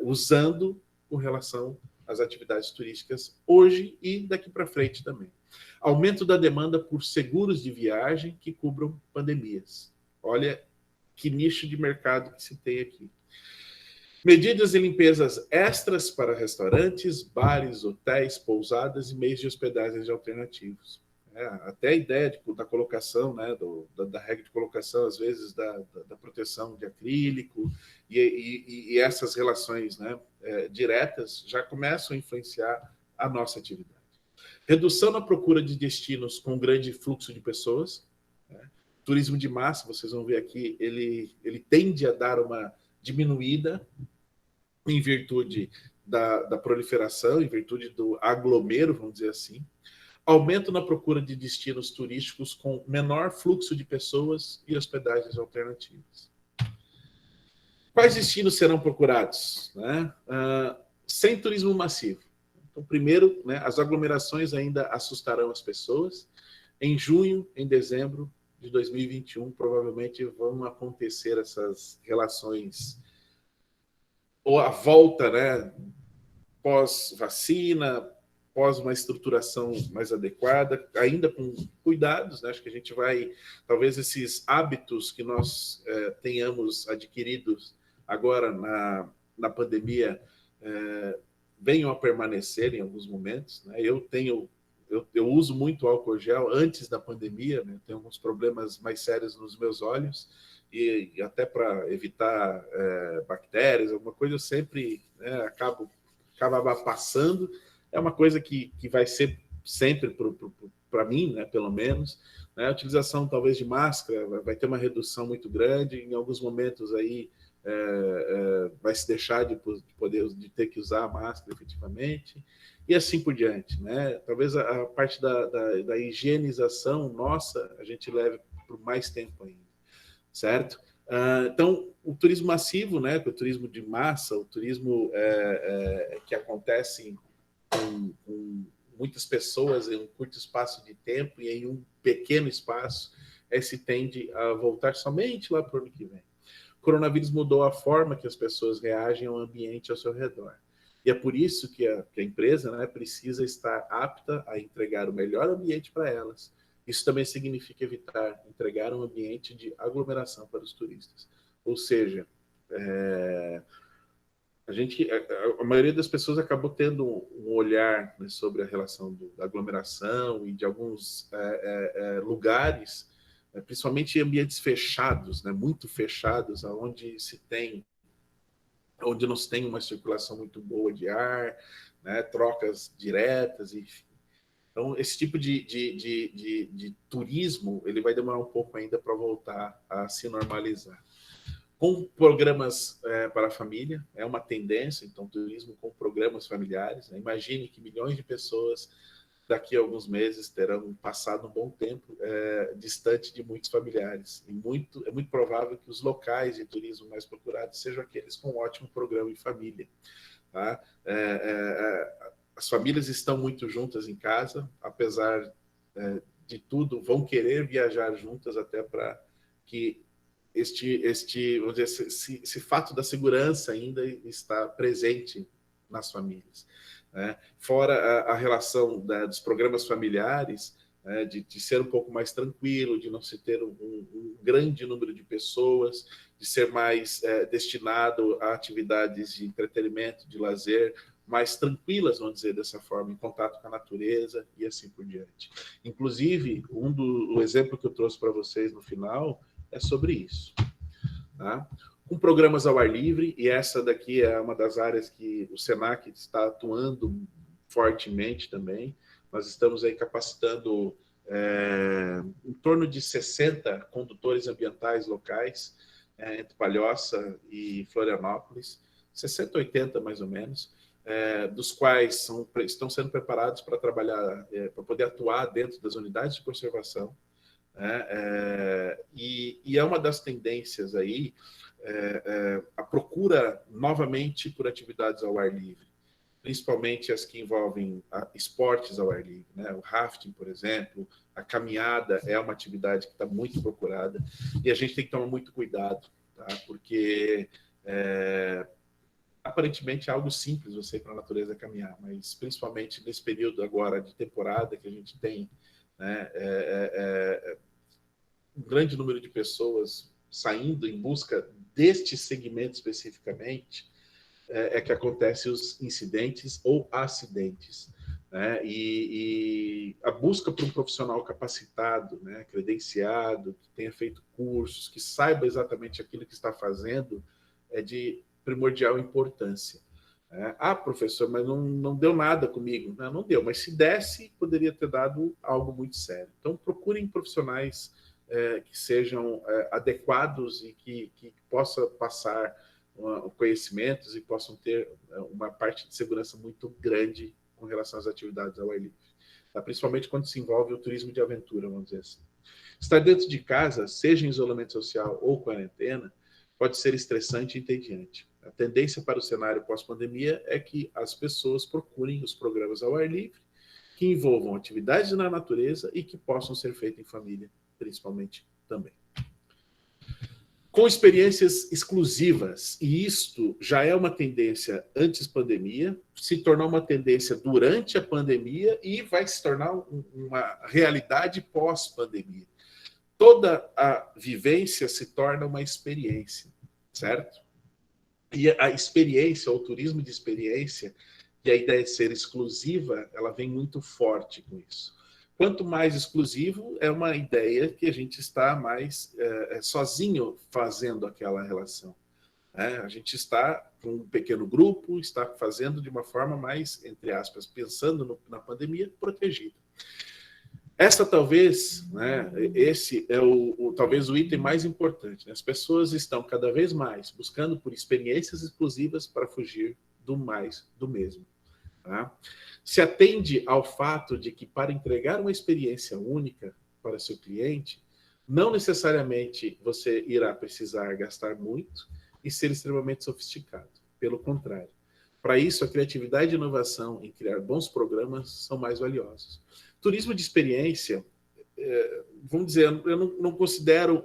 usando com relação às atividades turísticas hoje e daqui para frente também. Aumento da demanda por seguros de viagem que cubram pandemias. Olha que nicho de mercado que se tem aqui. Medidas de limpezas extras para restaurantes, bares, hotéis, pousadas e meios de hospedagem alternativos. Até a ideia da colocação, né, da regra de colocação, às vezes, da proteção de acrílico e essas relações, né, diretas já começam a influenciar a nossa atividade. Redução na procura de destinos com grande fluxo de pessoas. Né? Turismo de massa, vocês vão ver aqui, ele tende a dar uma diminuída em virtude da proliferação, em virtude do aglomero, vamos dizer assim. Aumento na procura de destinos turísticos com menor fluxo de pessoas e hospedagens alternativas. Quais destinos serão procurados? Né? Sem turismo massivo. Então, primeiro, né, as aglomerações ainda assustarão as pessoas. Em junho, em dezembro de 2021, provavelmente vão acontecer essas relações, ou a volta, né, pós-vacina, pós uma estruturação mais adequada, ainda com cuidados, né? Acho que a gente vai, talvez esses hábitos que nós tenhamos adquiridos agora na pandemia venham a permanecer em alguns momentos, né? Eu uso muito álcool gel antes da pandemia, né? Tenho alguns problemas mais sérios nos meus olhos e até para evitar bactérias, alguma coisa, eu sempre acabava passando. É uma coisa que vai ser sempre para mim, né, pelo menos, né, a utilização talvez de máscara vai ter uma redução muito grande, em alguns momentos aí vai se deixar de ter que usar a máscara efetivamente, e assim por diante, né? Talvez a parte da higienização nossa a gente leve por mais tempo ainda, certo? Então, o turismo massivo, né, o turismo de massa, o turismo que acontece com muitas pessoas em um curto espaço de tempo e em um pequeno espaço, se tende a voltar somente lá para o ano que vem. O coronavírus mudou a forma que as pessoas reagem ao ambiente ao seu redor. E é por isso que a empresa, né, precisa estar apta a entregar o melhor ambiente para elas. Isso também significa evitar entregar um ambiente de aglomeração para os turistas. Ou seja, a maioria das pessoas acabou tendo um olhar, né, sobre a relação da aglomeração e de alguns lugares, principalmente em ambientes fechados, né, muito fechados, onde não se tem uma circulação muito boa de ar, né, trocas diretas, enfim. Então, esse tipo de turismo ele vai demorar um pouco ainda para voltar a se normalizar. Com programas para a família, é uma tendência, então, turismo com programas familiares. Né? Imagine que milhões de pessoas, daqui a alguns meses, terão passado um bom tempo distante de muitos familiares. E é muito provável que os locais de turismo mais procurados sejam aqueles com um ótimo programa em família. Tá? As famílias estão muito juntas em casa, apesar de tudo, vão querer viajar juntas até para que vamos dizer, esse fato da segurança ainda está presente nas famílias, né? Fora a relação dos programas familiares, né, de ser um pouco mais tranquilo, de não se ter um grande número de pessoas, de ser mais destinado a atividades de entretenimento, de lazer, mais tranquilas, vamos dizer dessa forma, em contato com a natureza e assim por diante. Inclusive, o exemplo que eu trouxe para vocês no final é sobre isso. Tá? Com programas ao ar livre, e essa daqui é uma das áreas que o SENAC está atuando fortemente também. Nós estamos aí capacitando em torno de 60 condutores ambientais locais, entre Palhoça e Florianópolis, 60, 80 mais ou menos, dos quais estão sendo preparados para trabalhar, para poder atuar dentro das unidades de conservação. E é uma das tendências aí a procura novamente por atividades ao ar livre, principalmente as que envolvem esportes ao ar livre, né? O rafting, por exemplo, a caminhada é uma atividade que está muito procurada e a gente tem que tomar muito cuidado, tá? Porque aparentemente é algo simples você ir para a natureza caminhar, mas principalmente nesse período agora de temporada que a gente tem, né, um grande número de pessoas saindo em busca deste segmento especificamente, que acontecem os incidentes ou acidentes. Né? E a busca por um profissional capacitado, né, credenciado, que tenha feito cursos, que saiba exatamente aquilo que está fazendo, é de primordial importância. Professor, mas não deu nada comigo. Não deu, mas se desse, poderia ter dado algo muito sério. Então, procurem profissionais que sejam adequados e que possam passar conhecimentos e possam ter uma parte de segurança muito grande com relação às atividades ao ar livre. Tá? Principalmente quando se envolve o turismo de aventura, vamos dizer assim. Estar dentro de casa, seja em isolamento social ou quarentena, pode ser estressante e entediante. A tendência para o cenário pós-pandemia é que as pessoas procurem os programas ao ar livre, que envolvam atividades na natureza e que possam ser feitas em família, principalmente também. Com experiências exclusivas, e isto já é uma tendência antes pandemia, se tornou uma tendência durante a pandemia e vai se tornar uma realidade pós-pandemia. Toda a vivência se torna uma experiência, certo? E a experiência, o turismo de experiência, e a ideia de ser exclusiva, ela vem muito forte com isso. Quanto mais exclusivo, é uma ideia que a gente está mais sozinho fazendo aquela relação. A gente está com um pequeno grupo, está fazendo de uma forma mais, entre aspas, pensando na pandemia, protegida. Essa talvez, né, esse é talvez o item mais importante. Né? As pessoas estão cada vez mais buscando por experiências exclusivas para fugir do mais do mesmo. Tá? Se atende ao fato de que para entregar uma experiência única para seu cliente, não necessariamente você irá precisar gastar muito e ser extremamente sofisticado. Pelo contrário. Para isso, a criatividade e a inovação em criar bons programas são mais valiosos. Turismo de experiência, vamos dizer, eu não considero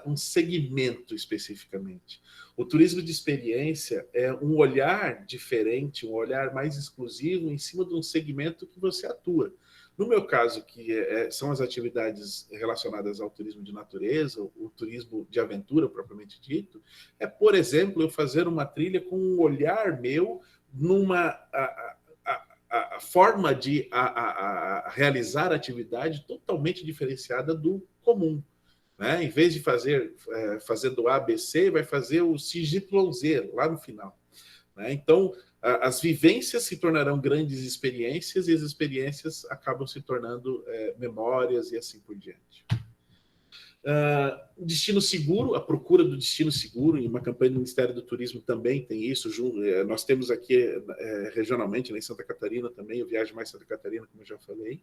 um segmento especificamente. O turismo de experiência é um olhar diferente, um olhar mais exclusivo em cima de um segmento que você atua. No meu caso, que são as atividades relacionadas ao turismo de natureza, o turismo de aventura, propriamente dito, por exemplo, eu fazer uma trilha com um olhar meu numa a forma de realizar a atividade totalmente diferenciada do comum. Né? Em vez de fazer do ABC, vai fazer o XYZ lá no final. Né? Então, as vivências se tornarão grandes experiências e as experiências acabam se tornando memórias e assim por diante. Destino seguro, a procura do destino seguro, em uma campanha do Ministério do Turismo também tem isso. Nós temos aqui regionalmente, né, em Santa Catarina também, eu viajo mais Santa Catarina, como eu já falei.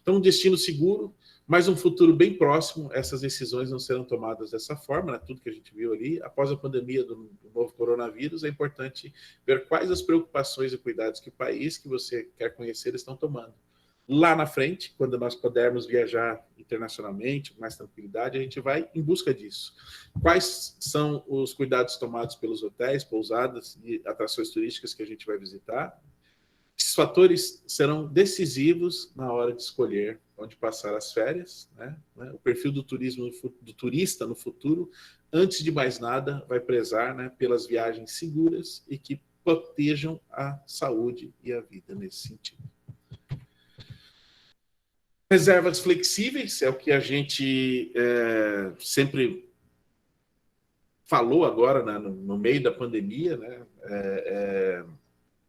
Então, um destino seguro, mas um futuro bem próximo, essas decisões não serão tomadas dessa forma, né? Tudo que a gente viu ali. Após a pandemia do novo coronavírus, é importante ver quais as preocupações e cuidados que o país que você quer conhecer estão tomando. Lá na frente, quando nós pudermos viajar internacionalmente com mais tranquilidade, a gente vai em busca disso. Quais são os cuidados tomados pelos hotéis, pousadas e atrações turísticas que a gente vai visitar? Esses fatores serão decisivos na hora de escolher onde passar as férias, né? O perfil do turismo do turista no futuro, antes de mais nada, vai prezar, né, pelas viagens seguras e que protejam a saúde e a vida nesse sentido. Reservas flexíveis é o que a gente sempre falou agora, né, no meio da pandemia, né?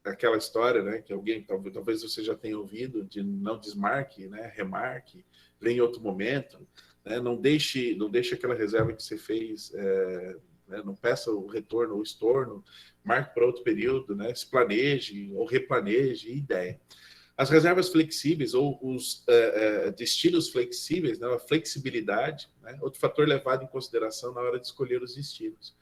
Aquela história, né, que alguém, talvez você já tenha ouvido, de não desmarque, né, remarque, vem em outro momento, né, não deixe aquela reserva que você fez, né, não peça o retorno ou estorno, marque para outro período, né, se planeje ou replaneje, ideia. As reservas flexíveis ou os destinos flexíveis, né, a flexibilidade, né, outro fator levado em consideração na hora de escolher os destinos.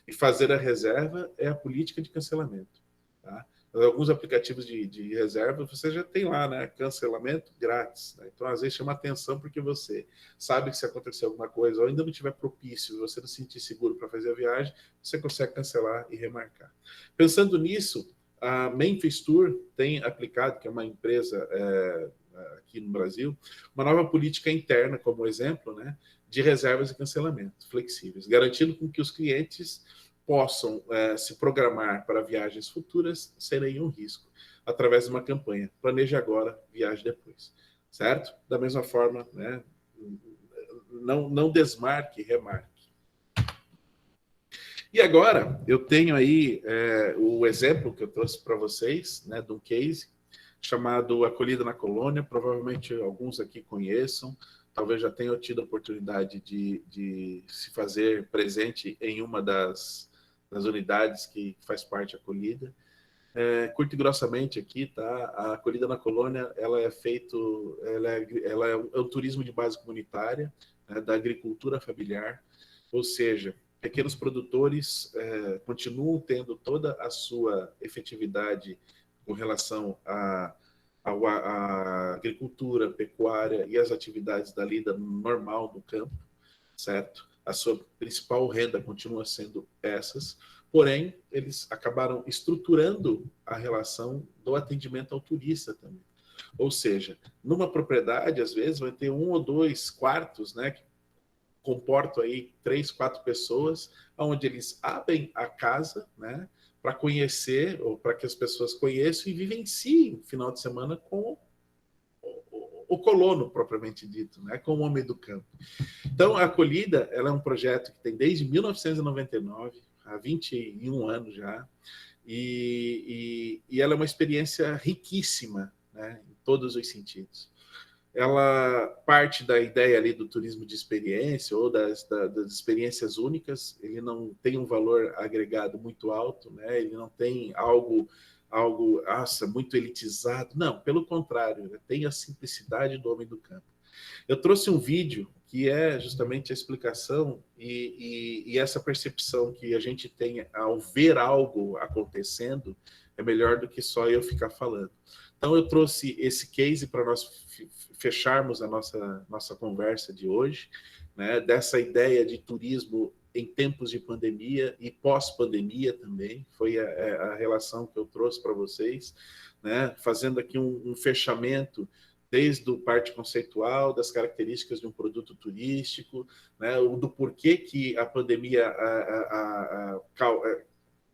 E fazer a reserva é a política de cancelamento. Tá? Alguns aplicativos de reserva, você já tem lá, né, cancelamento grátis. Né? Então, às vezes, chama atenção porque você sabe que se acontecer alguma coisa ou ainda não estiver propício, você não se sentir seguro para fazer a viagem, você consegue cancelar e remarcar. Pensando nisso, a Memphis Tour tem aplicado, que é uma empresa aqui no Brasil, uma nova política interna, como exemplo, né, de reservas e cancelamento flexíveis, garantindo com que os clientes possam se programar para viagens futuras sem nenhum risco, através de uma campanha. Planeje agora, viaje depois. Certo? Da mesma forma, né, não desmarque, remarque. E agora, eu tenho aí o exemplo que eu trouxe para vocês, né, de um case chamado Acolhida na Colônia. Provavelmente alguns aqui conheçam, talvez já tenham tido a oportunidade de se fazer presente em uma das unidades que faz parte da Acolhida. Curto e grossamente aqui, tá? A Acolhida na Colônia, ela é um turismo de base comunitária, né, da agricultura familiar, ou seja, pequenos produtores continuam tendo toda a sua efetividade com relação à agricultura, pecuária e as atividades da lida normal do campo, certo? A sua principal renda continua sendo essas, porém, eles acabaram estruturando a relação do atendimento ao turista também. Ou seja, numa propriedade, às vezes, vai ter 1 ou 2 quartos, né, que comportam aí 3, 4 pessoas, onde eles abrem a casa, né, para conhecer, ou para que as pessoas conheçam e vivenciem o final de semana com o colono, propriamente dito, né, com o homem do campo. Então, a Acolhida, ela é um projeto que tem desde 1999, há 21 anos já, e ela é uma experiência riquíssima, né, em todos os sentidos. ela parte da ideia ali do turismo de experiência ou das experiências únicas. Ele não tem um valor agregado muito alto, né? Ele não tem algo nossa, muito elitizado. Não, pelo contrário, tem a simplicidade do homem do campo. Eu trouxe um vídeo que é justamente a explicação e essa percepção que a gente tem ao ver algo acontecendo é melhor do que só eu ficar falando. Então, eu trouxe esse case para nós fecharmos a nossa conversa de hoje, né, dessa ideia de turismo em tempos de pandemia e pós-pandemia também. Foi a relação que eu trouxe para vocês, né, fazendo aqui um fechamento desde o parte conceitual, das características de um produto turístico, né, do porquê que a pandemia,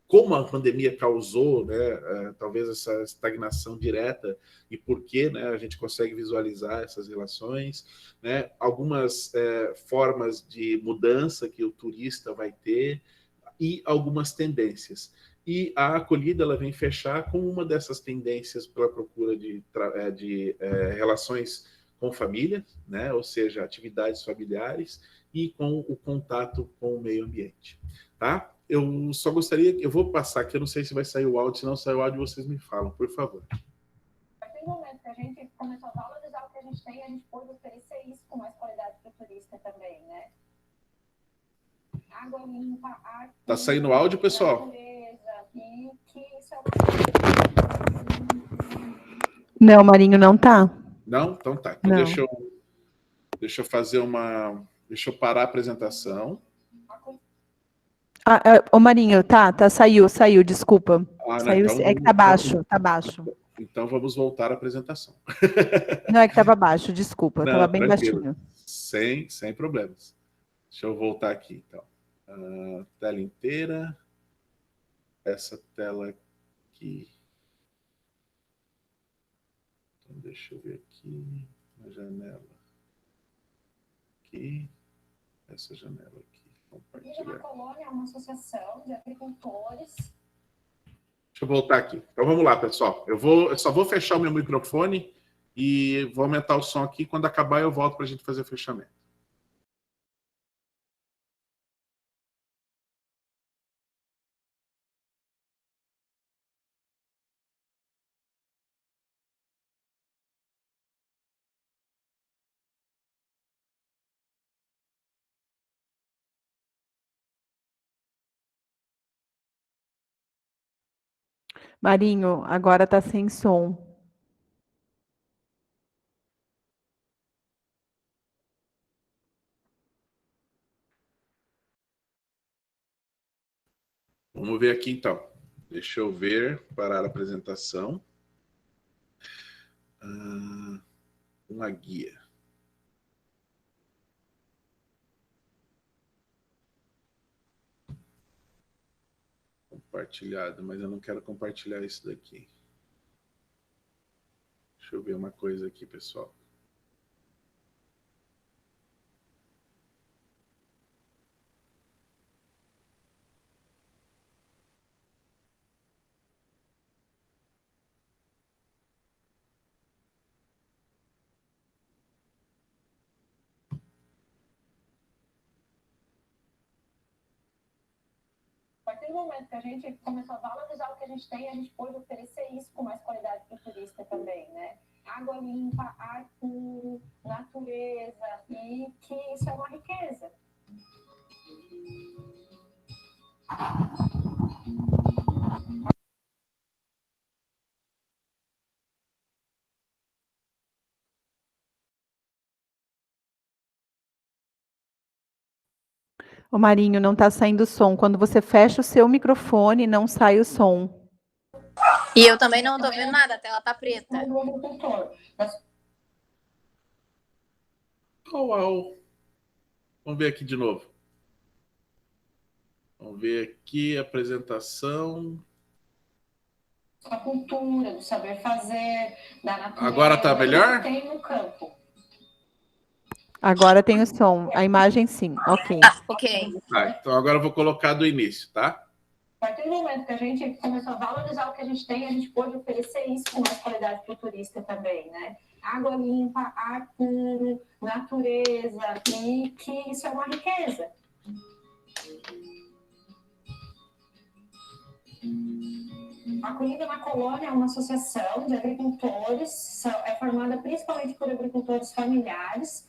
como a pandemia causou, né, talvez essa estagnação direta e por que, né, a gente consegue visualizar essas relações, né, algumas formas de mudança que o turista vai ter e algumas tendências. E a acolhida ela vem fechar com uma dessas tendências pela procura de relações com família, né? Ou seja, atividades familiares e com o contato com o meio ambiente. Tá? Eu só gostaria, eu vou passar aqui, eu não sei se vai sair o áudio, se não sair o áudio vocês me falam, por favor. A partir do momento que a gente começou a valorizar o que a gente tem, a gente pôde oferecer isso com mais qualidade para o turista também, né? Água limpa, ar... Tá saindo áudio, pessoal? Natureza, e que isso é Não, Marinho, não tá. Não? Então tá. Então deixa eu fazer uma... Deixa eu parar a apresentação. Ô Marinho, saiu, desculpa. Saiu, então, é que tá baixo, tá baixo. Então vamos voltar à apresentação. Não, é que tava baixo, desculpa, Não, tava bem tranquilo. baixinho. Sem problemas. Deixa eu voltar aqui, então. Tela inteira. Essa tela aqui. Então, deixa eu ver aqui. Na janela. Aqui. Essa janela aqui. Compartilhar. Uma colônia é uma associação de agricultores. Deixa eu voltar aqui. Então vamos lá, pessoal. Eu só vou fechar o meu microfone e vou aumentar o som aqui. Quando acabar, eu volto para a gente fazer o fechamento. Marinho, agora tá sem som. Vamos ver aqui, então. Deixa eu ver, parar a apresentação. Uma guia. Compartilhado, mas eu não quero compartilhar isso daqui. Deixa eu ver uma coisa aqui, pessoal. A partir do momento que a gente começou a valorizar o que a gente tem, a gente pôde oferecer isso com mais qualidade para o turista também, né? Água limpa, ar puro, natureza, e que isso é uma riqueza. Ô Marinho, não tá saindo som. Quando você fecha o seu microfone, não sai o som. E eu também não tô vendo nada, a tela tá preta. Uau. Vamos ver aqui de novo. Vamos ver aqui a apresentação. A cultura, do saber fazer, da natureza. Agora tá melhor? Tem no campo. Agora tem o som. A imagem sim. Ok. Ok. Tá, então agora eu vou colocar do início, tá? A partir do momento que a gente começou a valorizar o que a gente tem, a gente pôde oferecer isso com mais qualidade para o turista também, né? água limpa, ar puro, natureza, e que isso é uma riqueza. A Acolhida na Colônia é uma associação de agricultores, é formada principalmente por agricultores familiares,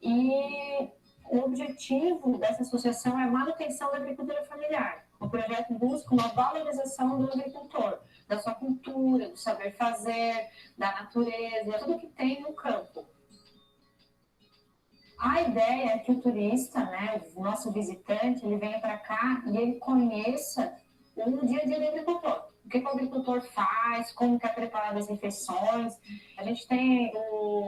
e o objetivo dessa associação é a manutenção da agricultura familiar. O projeto busca uma valorização do agricultor, da sua cultura, do saber fazer, da natureza, tudo que tem no campo. A ideia é que o turista, né, o nosso visitante, ele venha para cá e ele conheça o dia a dia do agricultor. O que o agricultor faz, como que é preparado as refeições. A gente tem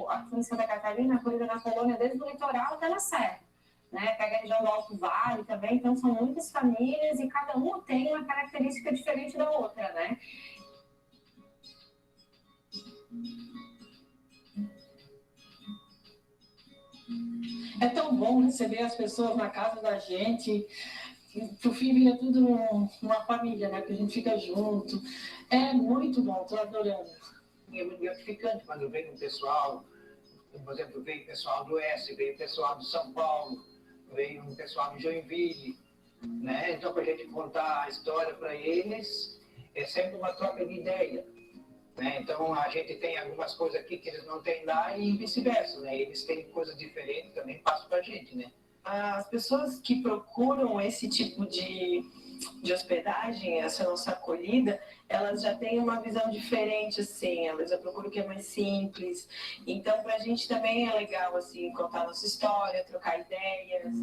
aqui em Santa Catarina, a Acolhida na Colônia, desde o litoral até na serra. Né? Pega a região do Alto Vale também, então são muitas famílias e cada uma tem uma característica diferente da outra, né? É tão bom receber as pessoas na casa da gente. Pro fim é tudo uma família, né? Que a gente fica junto. É muito bom, tô adorando. É muito gratificante quando vem um pessoal, por exemplo, veio o pessoal do Oeste, veio o pessoal de São Paulo, veio um pessoal de Joinville, né? Então, para a gente contar a história para eles, é sempre uma troca de ideia. Né? Então, a gente tem algumas coisas aqui que eles não têm lá e vice-versa, né? Eles têm coisas diferentes, também passam para a gente, né? As pessoas que procuram esse tipo de hospedagem, essa nossa acolhida, elas já têm uma visão diferente, assim, elas já procuram o que é mais simples. Então, para a gente também é legal, assim, contar nossa história, trocar ideias.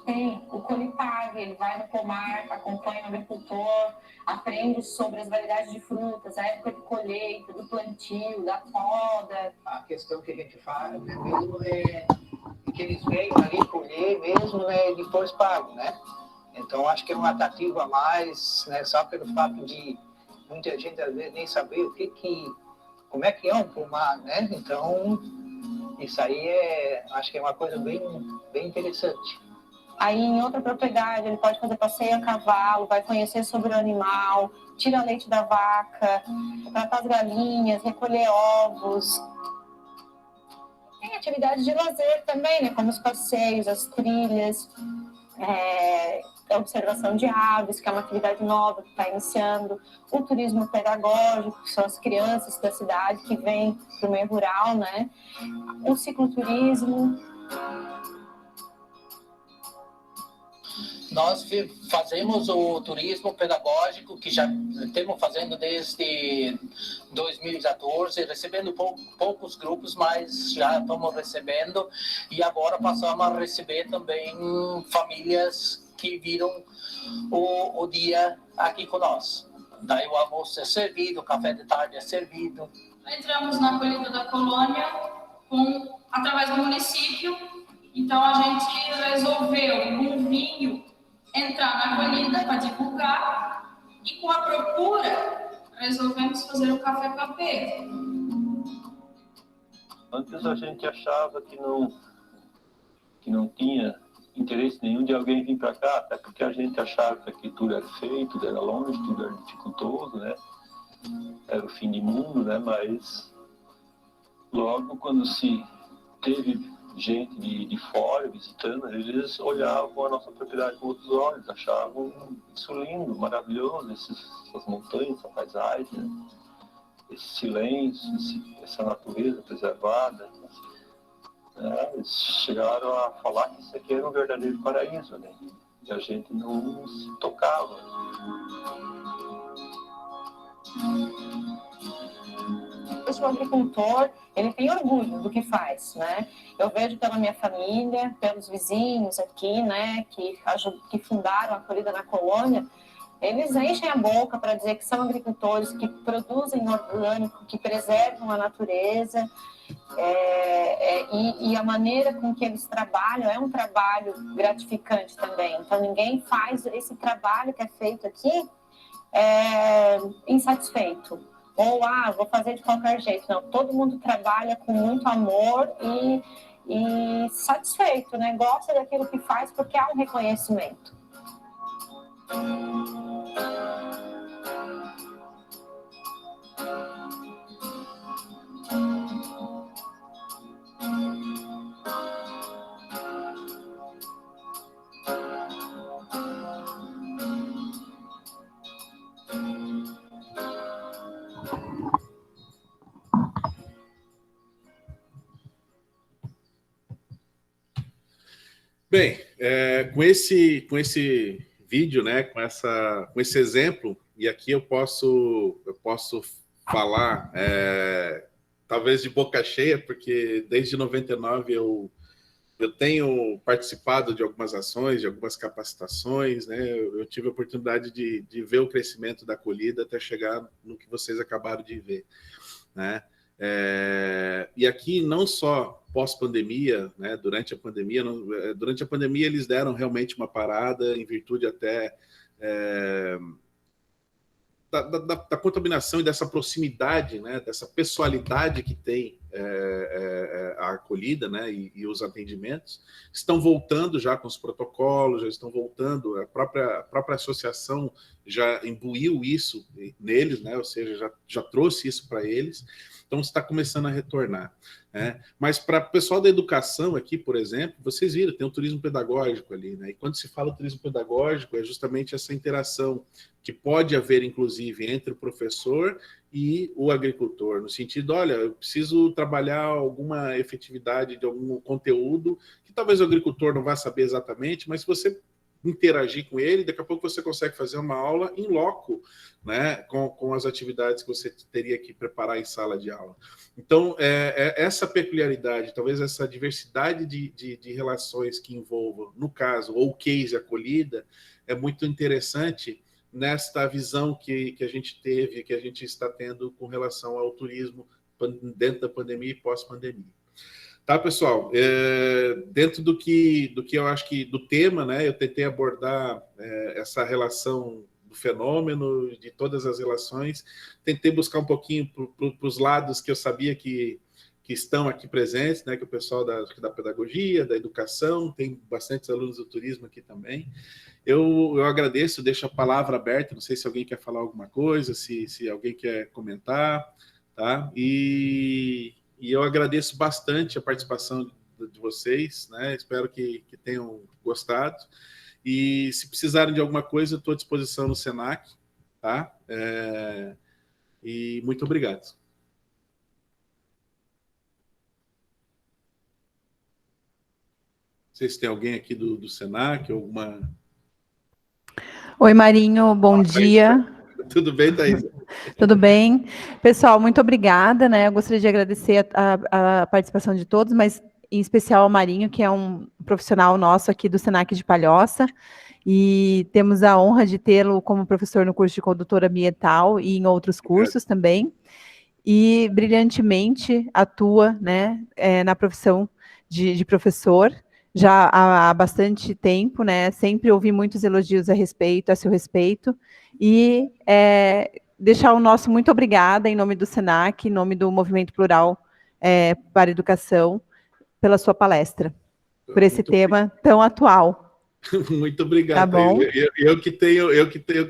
Tem o Colipag, ele vai no pomar, acompanha o agricultor, aprende sobre as variedades de frutas, a época de colheita, do plantio, da poda. A questão que a gente faz mesmo é que eles veem ali colher mesmo, né, e depois pagam, né? Então, acho que é um atrativo a mais, né, só pelo fato de muita gente, às vezes, nem saber como é que é um pomar, né? Então, isso aí acho que é uma coisa bem, bem interessante. Aí, em outra propriedade, ele pode fazer passeio a cavalo, vai conhecer sobre o animal, tira leite da vaca, tratar as galinhas, recolher ovos. Tem atividades de lazer também, né? Como os passeios, as trilhas, a observação de aves, que é uma atividade nova que está iniciando, o turismo pedagógico, que são as crianças da cidade que vêm para o meio rural, né? O cicloturismo. Nós fazemos o turismo pedagógico, que já estamos fazendo desde 2014, recebendo poucos grupos, mas já estamos recebendo. E agora passamos a receber também famílias que viram o dia aqui com nós. Daí o almoço é servido, o café de tarde é servido. Entramos na Acolhida da Colônia através do município, então a gente resolveu, no vinho, entrar na acolhida para divulgar e com a procura resolvemos fazer o café campeiro. Antes a gente achava que não tinha interesse nenhum de alguém vir para cá, até porque a gente achava que aqui tudo era feio, tudo era longe, tudo era dificultoso, né? Era o fim do mundo, né? Mas logo quando se teve gente de fora visitando, eles olhavam a nossa propriedade com outros olhos, achavam isso lindo, maravilhoso, essas montanhas, essa paisagem, né? Esse silêncio, essa natureza preservada. Eles chegaram a falar que isso aqui era um verdadeiro paraíso, né? E a gente não se tocava. O agricultor, ele tem orgulho do que faz, né? Eu vejo pela minha família, pelos vizinhos aqui, né, que fundaram a Acolhida na Colônia, eles enchem a boca para dizer que são agricultores que produzem orgânico, que preservam a natureza, e a maneira com que eles trabalham é um trabalho gratificante também. Então, ninguém faz esse trabalho que é feito aqui insatisfeito. Ou, vou fazer de qualquer jeito. Não, todo mundo trabalha com muito amor e satisfeito, né? Gosta daquilo que faz porque há um reconhecimento. Bem, com esse vídeo, né, com esse exemplo, e aqui eu posso falar, talvez de boca cheia, porque desde 99 eu tenho participado de algumas ações, de algumas capacitações, né, eu tive a oportunidade de ver o crescimento da acolhida até chegar no que vocês acabaram de ver, né? E aqui não só pós-pandemia, né, durante a pandemia eles deram realmente uma parada em virtude até da contaminação e dessa proximidade, né, dessa pessoalidade que tem a acolhida, né, e os atendimentos. Estão voltando já com os protocolos, já estão voltando, a própria associação já imbuiu isso neles, né, ou seja, já trouxe isso para eles. Então, está começando a retornar, né? Mas para o pessoal da educação aqui, por exemplo, vocês viram, tem um turismo pedagógico ali, né? E quando se fala turismo pedagógico, é justamente essa interação que pode haver, inclusive, entre o professor e o agricultor, no sentido, olha, eu preciso trabalhar alguma efetividade de algum conteúdo que talvez o agricultor não vá saber exatamente, mas se você interagir com ele, daqui a pouco você consegue fazer uma aula em loco, né, com as atividades que você teria que preparar em sala de aula. Então, essa peculiaridade, talvez essa diversidade de relações que envolvam, no caso, ou case acolhida, é muito interessante nesta visão que a gente teve, que a gente está tendo com relação ao turismo dentro da pandemia e pós-pandemia. Tá, pessoal? Dentro do que eu acho que do tema, né, eu tentei abordar essa relação do fenômeno, de todas as relações, tentei buscar um pouquinho para os lados que eu sabia que estão aqui presentes, né, que o pessoal da pedagogia, da educação, tem bastantes alunos do turismo aqui também. Eu agradeço, deixo a palavra aberta, não sei se alguém quer falar alguma coisa, se alguém quer comentar, tá? E eu agradeço bastante a participação de vocês, né? Espero que tenham gostado. E se precisarem de alguma coisa, eu estou à disposição no Senac, tá? E muito obrigado. Não sei se tem alguém aqui do Senac, alguma... Oi, Marinho, bom dia. Tudo bem, Thaís? Tudo bem. Pessoal, muito obrigada, né? Eu gostaria de agradecer a participação de todos, mas em especial ao Marinho, que é um profissional nosso aqui do Senac de Palhoça, e temos a honra de tê-lo como professor no curso de condutor ambiental e em outros cursos também, e brilhantemente atua, né, na profissão de professor, já há bastante tempo, né? Sempre ouvi muitos elogios a seu respeito, e deixar o nosso muito obrigada em nome do Senac, em nome do Movimento Plural para a Educação, pela sua palestra, por esse muito tema tão atual. Muito obrigado. Tá bom? Eu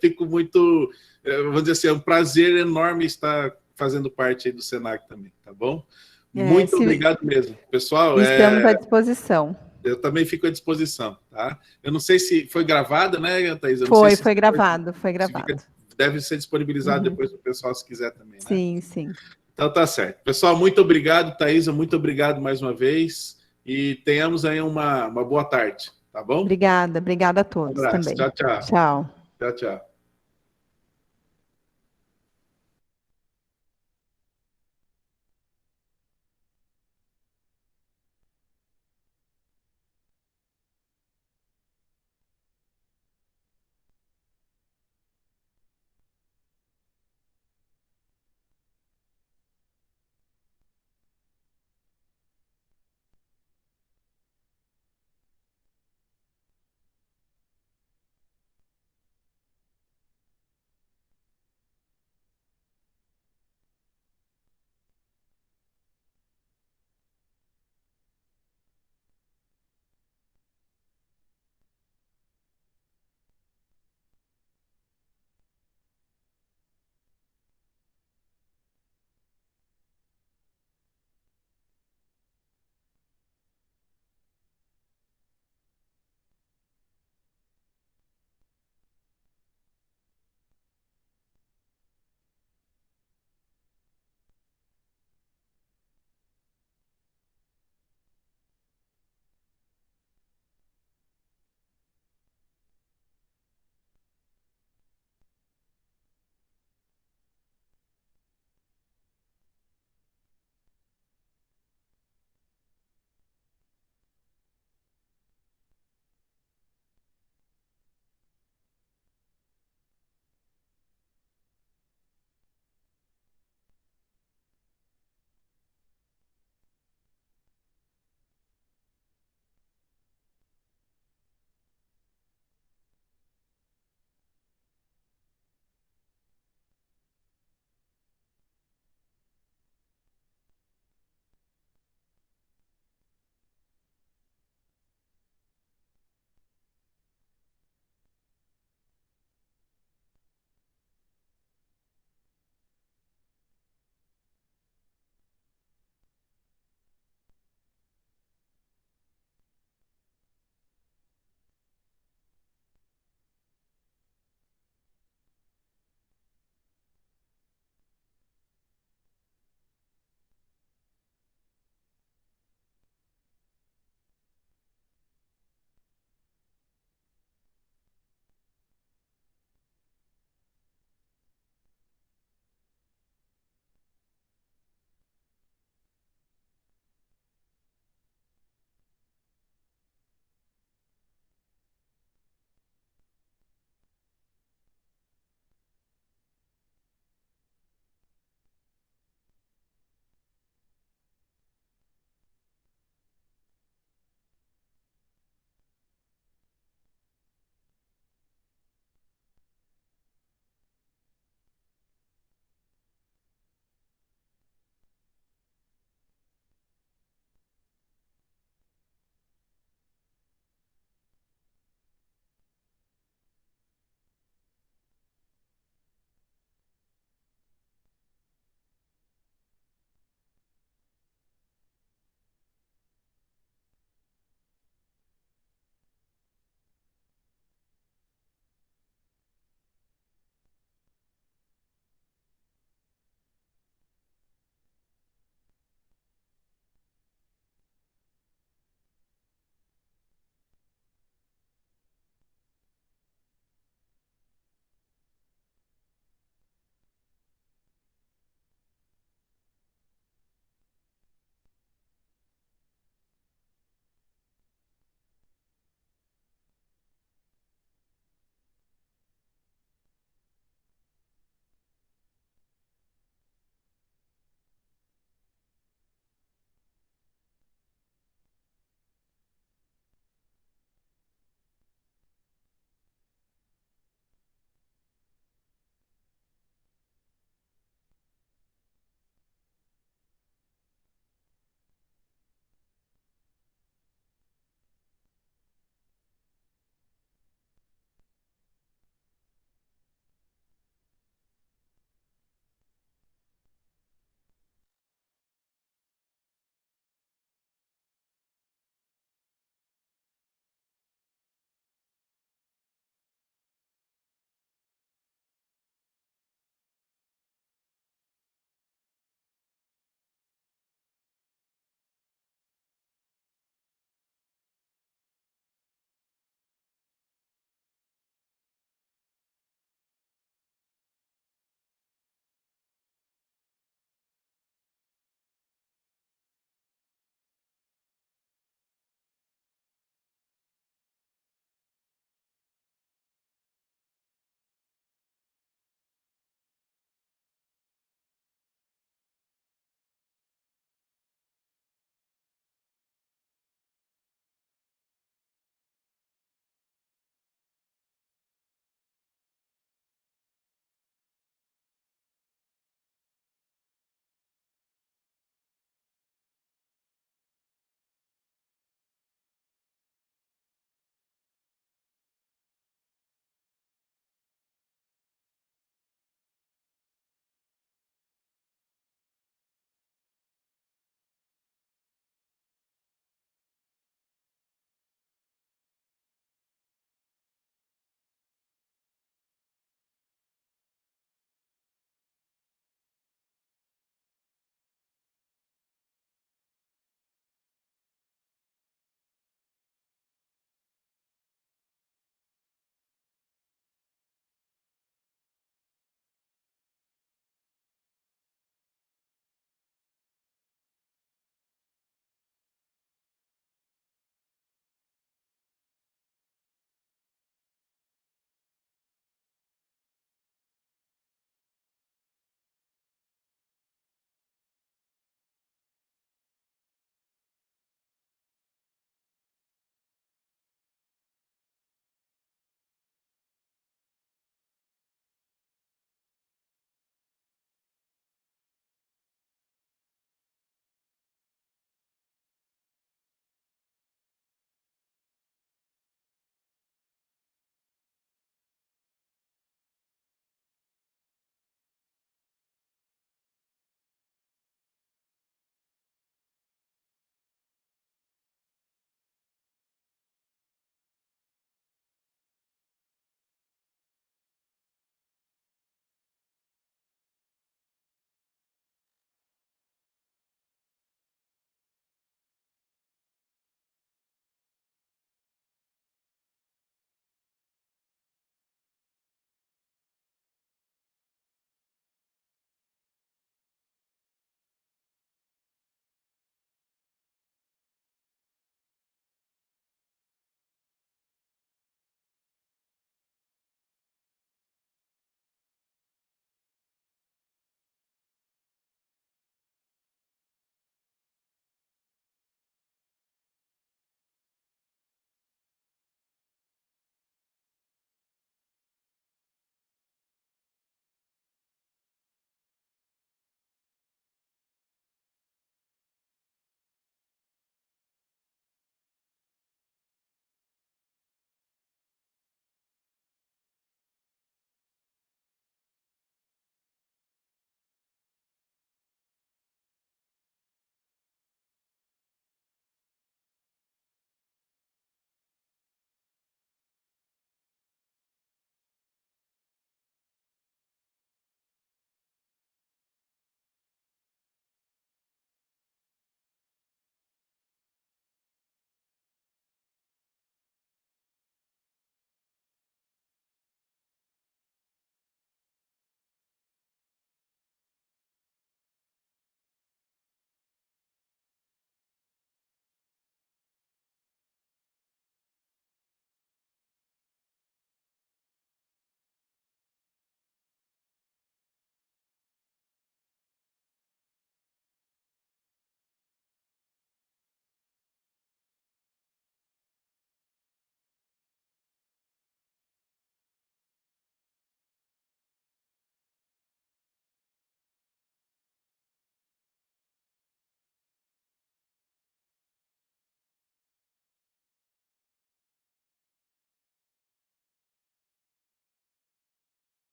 fico muito, vamos dizer assim, é um prazer enorme estar fazendo parte aí do Senac também, tá bom? Muito obrigado mesmo. Pessoal, estamos à disposição. Eu também fico à disposição, tá? Eu não sei se foi gravado, né, Thaís? Foi gravado. Deve ser disponibilizado depois para o pessoal, se quiser também, né? Sim, sim. Então tá certo. Pessoal, muito obrigado, Thaisa, muito obrigado mais uma vez, e tenhamos aí uma boa tarde, tá bom? Obrigada a todos também. Tchau, tchau. Tchau. Tchau, tchau.